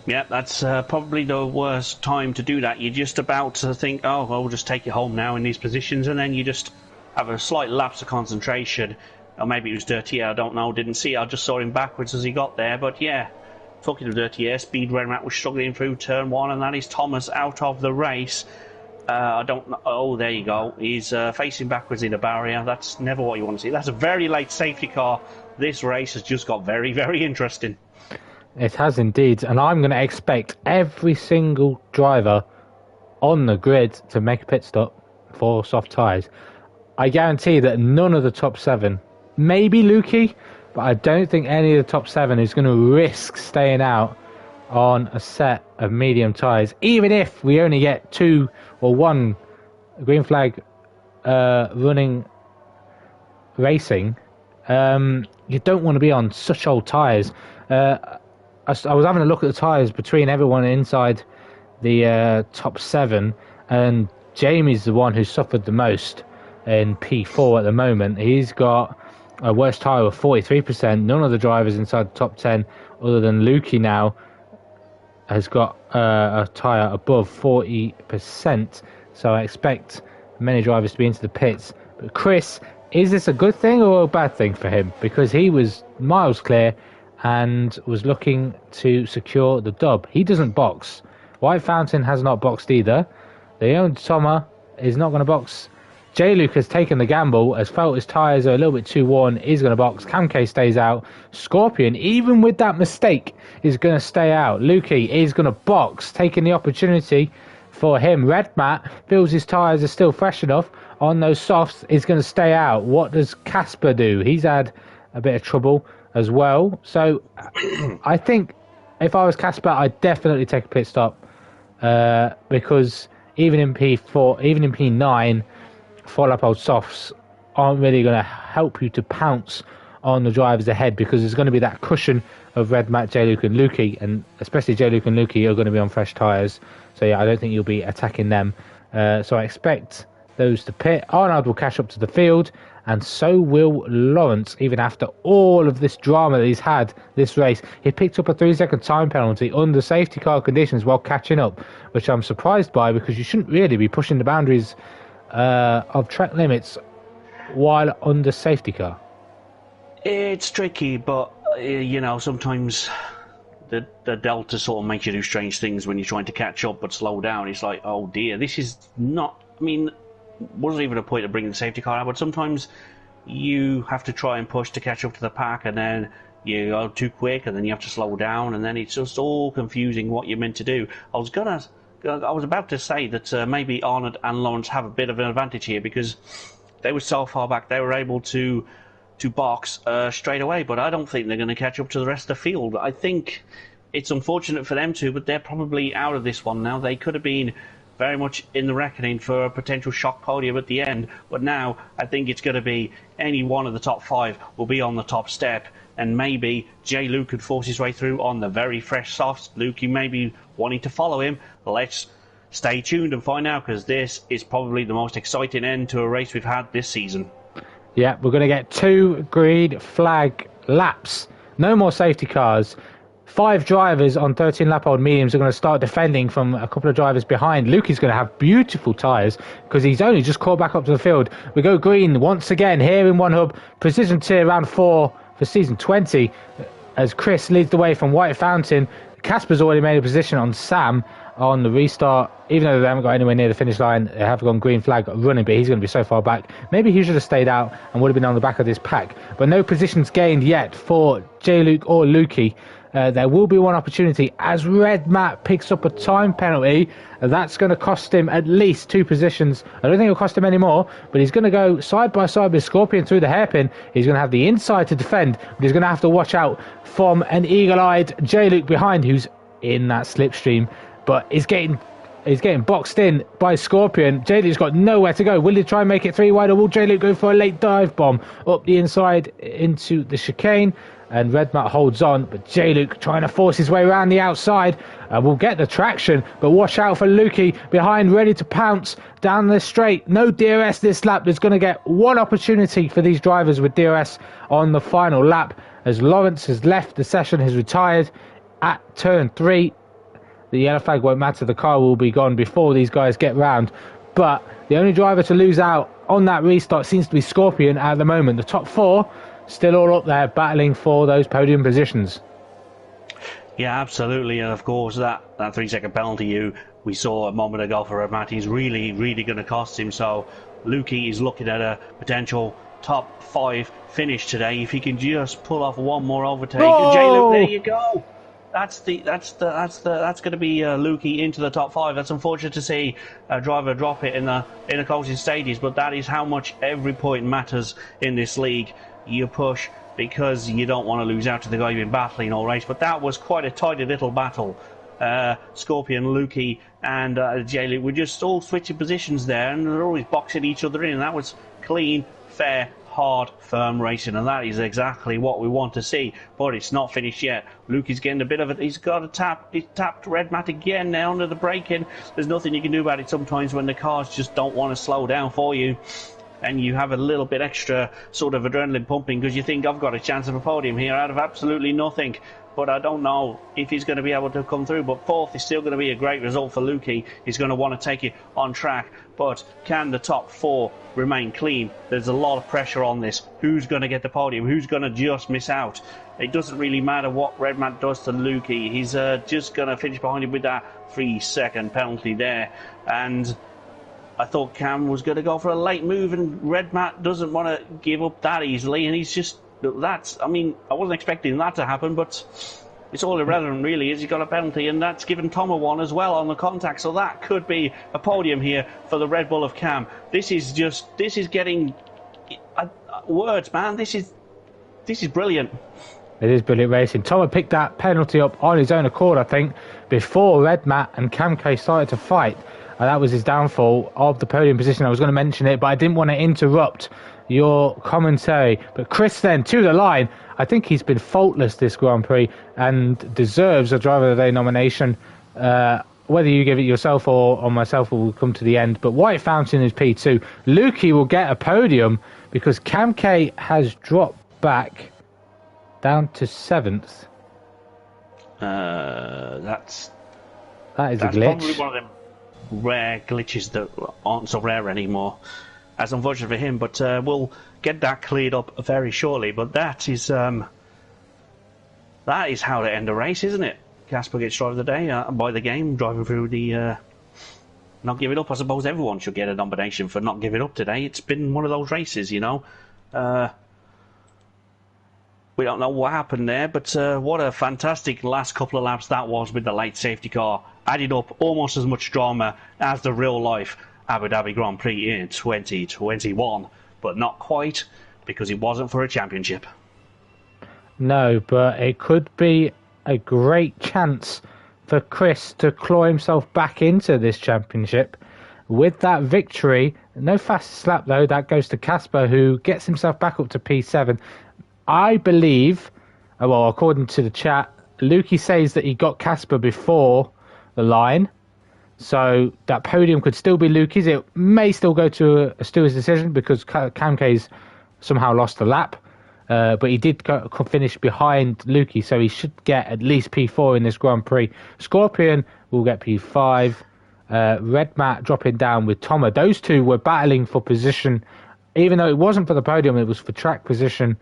Yeah, that's probably the worst time to do that. You're just about to think, oh, well, we'll just take you home now in these positions, and then you just have a slight lapse of concentration. Or maybe it was Dirty Air, I don't know, didn't see. I just saw him backwards as he got there. But yeah, talking of Dirty Air, Speed Red Mat was struggling through turn 1, and that is Thomas out of the race. I don't know. Oh, there you go. He's facing backwards in a barrier. That's never what you want to see. That's a very late safety car. This race has just got very, very interesting. It has indeed, and I'm going to expect every single driver on the grid to make a pit stop for soft tyres. I guarantee that none of the top 7, maybe Lukey, but I don't think any of the top 7 is going to risk staying out on a set of medium tyres, even if we only get 2 or 1 green flag running racing. You don't want to be on such old tyres. I was having a look at the tyres between everyone inside the top 7, and Jamie's the one who suffered the most in P4 at the moment. He's got a worst tyre of 43%. None of the drivers inside the top 10, other than Lukey now, has got a tyre above 40%. So I expect many drivers to be into the pits. But Chris, is this a good thing or a bad thing for him? Because he was miles clear and was looking to secure the dub. He doesn't box. White Fountain has not boxed either. The own Toma is not going to box. J-Luke has taken the gamble, has felt his tyres are a little bit too worn, is going to box. Cam K stays out. Scorpion, even with that mistake, is going to stay out. Lukey is going to box, taking the opportunity for him. Red Mat feels his tyres are still fresh enough on those softs, is going to stay out. What does Casper do? He's had a bit of trouble as well. So I think if I was Casper, I'd definitely take a pit stop because even in P4, even in P9, 4-lap old softs aren't really going to help you to pounce on the drivers ahead, because there's going to be that cushion of Red Mat, J-Luke and Lukey, and especially J-Luke and Lukey are going to be on fresh tyres. So yeah, I don't think you'll be attacking them So I expect those to pit. Arnold will catch up to the field, and so will Lawrence, even after all of this drama that he's had this race. He picked up a 3-second time penalty under safety car conditions while catching up, which I'm surprised by, because you shouldn't really be pushing the boundaries of track limits while under safety car. It's tricky, but sometimes the delta sort of makes you do strange things when you're trying to catch up but slow down. It's like, oh dear, this is not... wasn't even a point of bringing the safety car out, but sometimes you have to try and push to catch up to the pack, and then you go too quick, and then you have to slow down, and then it's just all confusing what you're meant to do. I was about to say that maybe Arnold and Lawrence have a bit of an advantage here, because they were so far back, they were able to box straight away, but I don't think they're going to catch up to the rest of the field. I think it's unfortunate for them too, but they're probably out of this one now. They could have been very much in the reckoning for a potential shock podium at the end, but now I think it's going to be any one of the top 5 will be on the top step, and maybe J. Luke could force his way through on the very fresh softs. Luke, you may be wanting to follow him. Let's stay tuned and find out, because this is probably the most exciting end to a race we've had this season. Yeah, we're going to get 2 green flag laps. No more safety cars. 5 drivers on 13-lap-old mediums are going to start defending from a couple of drivers behind. Luke is going to have beautiful tyres because he's only just caught back up to the field. We go green once again here in One Hub. Precision tier round 4 for season 20 as Chris leads the way from White Fountain. Casper's already made a position on Sam on the restart. Even though they haven't got anywhere near the finish line, they have gone green flag running, but he's going to be so far back. Maybe he should have stayed out and would have been on the back of this pack. But no positions gained yet for J. Luke or Lukey. There will be one opportunity as Red Matt picks up a time penalty. That's going to cost him at least 2 positions. I don't think it'll cost him any more, but he's going to go side by side with Scorpion through the hairpin. He's going to have the inside to defend, but he's going to have to watch out from an eagle-eyed J. Luke behind, who's in that slipstream, but he's getting boxed in by Scorpion. J. Luke's got nowhere to go. Will he try and make it 3 wide, or will J. Luke go for a late dive bomb up the inside into the chicane? And Red Matt holds on, but J. Luke trying to force his way around the outside. Will get the traction, but watch out for Lukey behind, ready to pounce down the straight. No DRS this lap. There's going to get one opportunity for these drivers with DRS on the final lap, as Lawrence has left the session, has retired at turn 3. The yellow flag won't matter. The car will be gone before these guys get round. But the only driver to lose out on that restart seems to be Scorpion at the moment. The top 4 still all up there battling for those podium positions. Yeah, absolutely. And of course, that 3-second penalty we saw a moment ago for Red Matt is really, really going to cost him. So Lukey is looking at a potential top 5 finish today if he can just pull off one more overtake. Oh! J. Luke, there you go. That's going to be Lukey into the top 5. That's unfortunate to see a driver drop it in the closing stages, but that is how much every point matters in this league. You push because you don't want to lose out to the guy you've been battling all race. But that was quite a tidy little battle. Scorpion, Lukey, and J. Luke were just all switching positions there, and they're always boxing each other in. And that was clean, fair, hard, firm racing, and that is exactly what we want to see. But it's not finished yet. Luke is getting a bit of it. He's got a tap. He's tapped Red Matt again now under the braking. There's nothing you can do about it sometimes when the cars just don't want to slow down for you. And you have a little bit extra sort of adrenaline pumping because you think, I've got a chance of a podium here out of absolutely nothing. But I don't know if he's going to be able to come through. But 4th is still going to be a great result for Lukey. He's going to want to take it on track. But can the top 4 remain clean? There's a lot of pressure on this. Who's going to get the podium? Who's going to just miss out? It doesn't really matter what Red Matt does to Lukey. He's just going to finish behind him with that 3-second penalty there. And I thought Cam was going to go for a late move, and Red Matt doesn't want to give up that easily, and he's just... I wasn't expecting that to happen, but it's all irrelevant really, as he got a penalty, and that's given Tom a one as well on the contact, so that could be a podium here for the Red Bull of Cam. This is getting... words, man. This is brilliant. It is brilliant racing. Tom had picked that penalty up on his own accord, I think, before Red Matt and Cam K started to fight. And that was his downfall of the podium position. I was going to mention it, but I didn't want to interrupt your commentary. But Chris then, to the line. I think he's been faultless this Grand Prix and deserves a Driver of the Day nomination whether you give it yourself or myself will come to the end. But White Fountain is P2. Lukey will get a podium because Camke has dropped back down to 7th. That is a glitch. Probably one of them rare glitches that aren't so rare anymore. As unfortunate for him, but we'll get that cleared up very shortly. But that is how to end a race, isn't it? Casper gets driver of the day by the game, driving through the not giving up. I suppose everyone should get a nomination for not giving up today. It's been one of those races, you know. We don't know what happened there, but what a fantastic last couple of laps that was with the late safety car. Added up almost as much drama as the real-life Abu Dhabi Grand Prix in 2021, but not quite, because it wasn't for a championship. No, but it could be a great chance for Chris to claw himself back into this championship with that victory. No fastest lap, though. That goes to Casper, who gets himself back up to P7. I believe, well, according to the chat, Lukey says that he got Casper before the line. So that podium could still be Lukey's. It may still go to a Stewart's decision because Camke's somehow lost the lap. But he did finish behind Lukey, so he should get at least P4 in this Grand Prix. Scorpion will get P5. Red Matt dropping down with Toma. Those two were battling for position. Even though it wasn't for the podium, it was for track position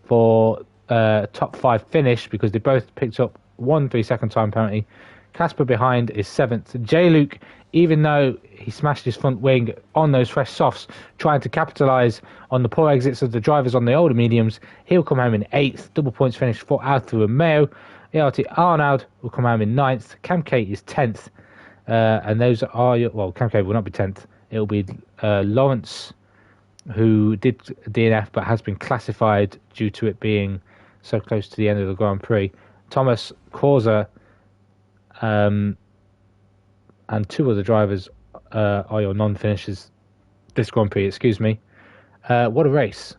for top 5 finish because they both picked up 1 3-second time penalty. Casper behind is 7th. J-Luke, even though he smashed his front wing on those fresh softs, trying to capitalise on the poor exits of the drivers on the older mediums, he'll come home in 8th. Double points finish for Arthur and Mayo. ERT Arnaud will come home in 9th. Camke is 10th. And those are Camke will not be 10th. It'll be Lawrence, who did DNF but has been classified due to it being so close to the end of the Grand Prix. Thomas Corsa and 2 other drivers are your non-finishers this Grand Prix, excuse me. What a race.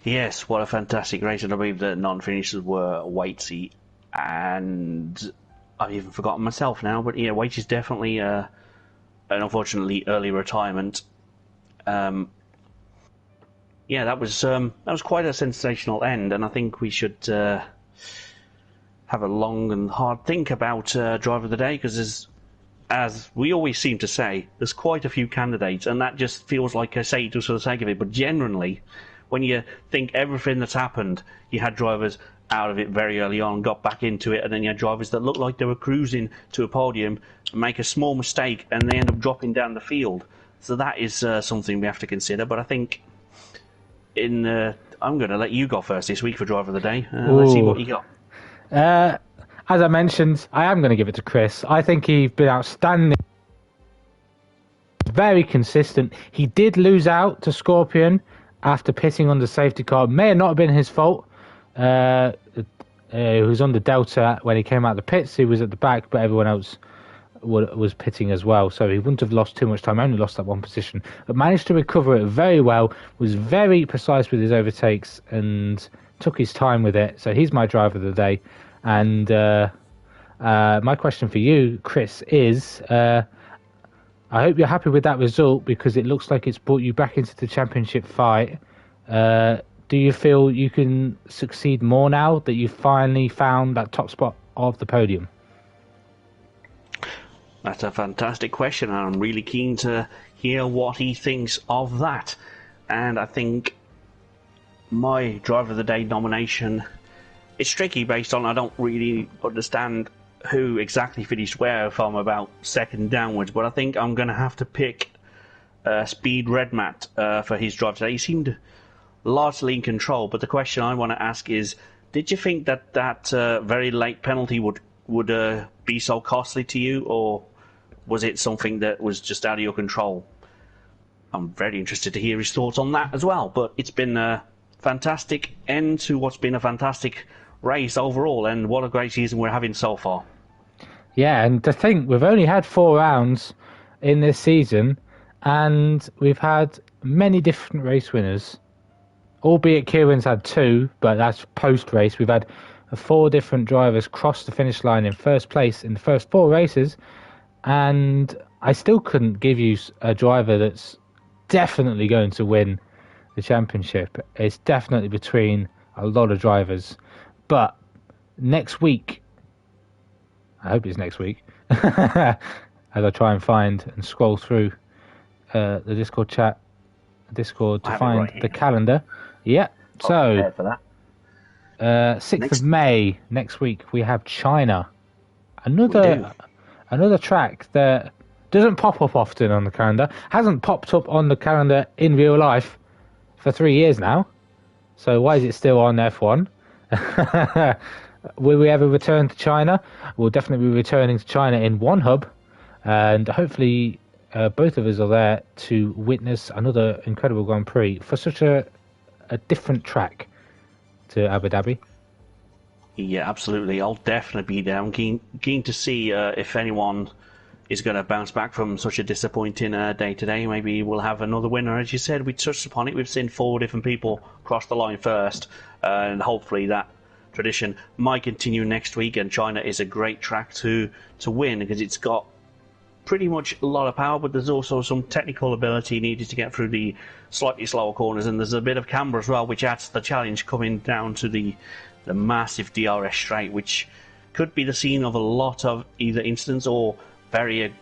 Yes, what a fantastic race. And I believe the non-finishers were Waitsy and I've even forgotten myself now, but yeah, Waitsy's definitely an unfortunately early retirement. That was quite a sensational end, and I think we should have a long and hard think about driver of the day, because as we always seem to say, there's quite a few candidates, and that just feels like I say it just for the sake of it. But generally, when you think everything that's happened, you had drivers out of it very early on, got back into it, and then you had drivers that looked like they were cruising to a podium and make a small mistake, and they end up dropping down the field. So that is something we have to consider. But I think I'm going to let you go first this week for driver of the day. Let's see what you got. As I mentioned, I am going to give it to Chris. I think he's been outstanding. Very consistent. He did lose out to Scorpion after pitting on the safety car. May have not been his fault. He was on the Delta when he came out of the pits. He was at the back, but everyone else was pitting as well. So he wouldn't have lost too much time. Only lost that one position. But managed to recover it very well. Was very precise with his overtakes and took his time with it. So he's my driver of the day. And my question for you, Chris, is I hope you're happy with that result, because it looks like it's brought you back into the championship fight. Do you feel you can succeed more now that you've finally found that top spot of the podium? That's a fantastic question, and I'm really keen to hear what he thinks of that. And I think my driver of the day nomination, it's tricky based on I don't really understand who exactly finished where from about second downwards, but I think I'm going to have to pick Speed Redmat for his drive today. He seemed largely in control, but the question I want to ask is, did you think that very late penalty would be so costly to you, or was it something that was just out of your control? I'm very interested to hear his thoughts on that as well, but it's been a fantastic end to what's been a fantastic race overall, and what a great season we're having so far. Yeah, and to think we've only had 4 rounds in this season, and we've had many different race winners, albeit Kieran's had 2, but that's post-race. We've had 4 different drivers crossed the finish line in first place in the first 4 races, and I still couldn't give you a driver that's definitely going to win the championship. It's definitely between a lot of drivers. But next week, I hope it's next week, as I try and find and scroll through the Discord chat, Discord to find the calendar. Yeah, so for that. 6th of May next week we have China. Another track that doesn't pop up often on the calendar, hasn't popped up on the calendar in real life for 3 years now. So why is it still on F1? Will we ever return to China? We'll definitely be returning to China in one hub, and hopefully both of us are there to witness another incredible Grand Prix for such a different track to Abu Dhabi. Yeah, absolutely. I'll definitely be there. I'm keen to see if anyone is going to bounce back from such a disappointing day today. Maybe we'll have another winner. As you said, we touched upon it. We've seen 4 different people cross the line first, and hopefully that tradition might continue next week. And China is a great track to win because it's got pretty much a lot of power, but there's also some technical ability needed to get through the slightly slower corners, and there's a bit of camber as well, which adds to the challenge coming down to the massive DRS straight, which could be the scene of a lot of either incidents or very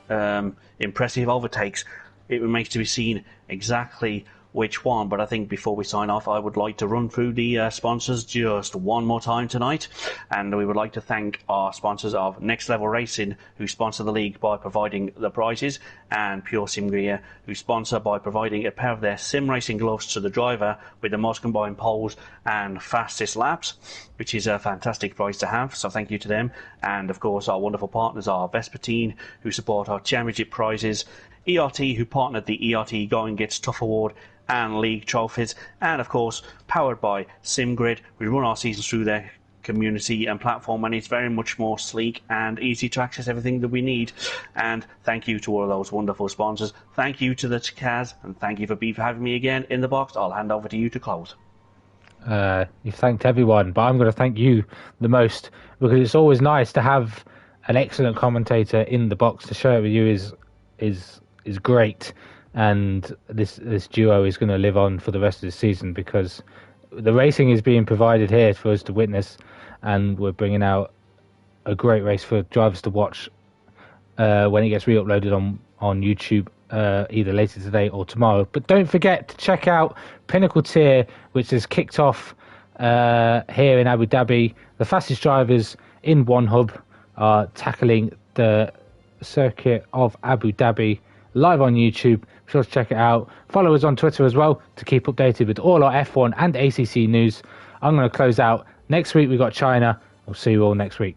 impressive overtakes. It remains to be seen exactly which one, but I think before we sign off, I would like to run through the sponsors just one more time tonight, and we would like to thank our sponsors of Next Level Racing, who sponsor the league by providing the prizes, and Pure Sim Gear, who sponsor by providing a pair of their sim racing gloves to the driver with the most combined poles and fastest laps, which is a fantastic prize to have, so thank you to them. And of course our wonderful partners are Vespertine, who support our championship prizes, ERT, who partnered the ERT Going Gets Tough Award and league trophies, and of course powered by SimGrid. We run our seasons through their community and platform, and it's very much more sleek and easy to access everything that we need. And thank you to all of those wonderful sponsors. Thank you to the Kaz, and thank you for having me again in the box. I'll hand over to you to close. You've thanked everyone, but I'm going to thank you the most, because it's always nice to have an excellent commentator in the box. To share it with you is great. And this duo is going to live on for the rest of the season, because the racing is being provided here for us to witness, and we're bringing out a great race for drivers to watch when it gets re-uploaded on YouTube either later today or tomorrow. But don't forget to check out Pinnacle Tier, which has kicked off here in Abu Dhabi. The fastest drivers in one hub are tackling the circuit of Abu Dhabi live on YouTube. Be sure to check it out. Follow us on Twitter as well to keep updated with all our F1 and ACC news. I'm going to close out. Next week we got China. We'll see you all next week.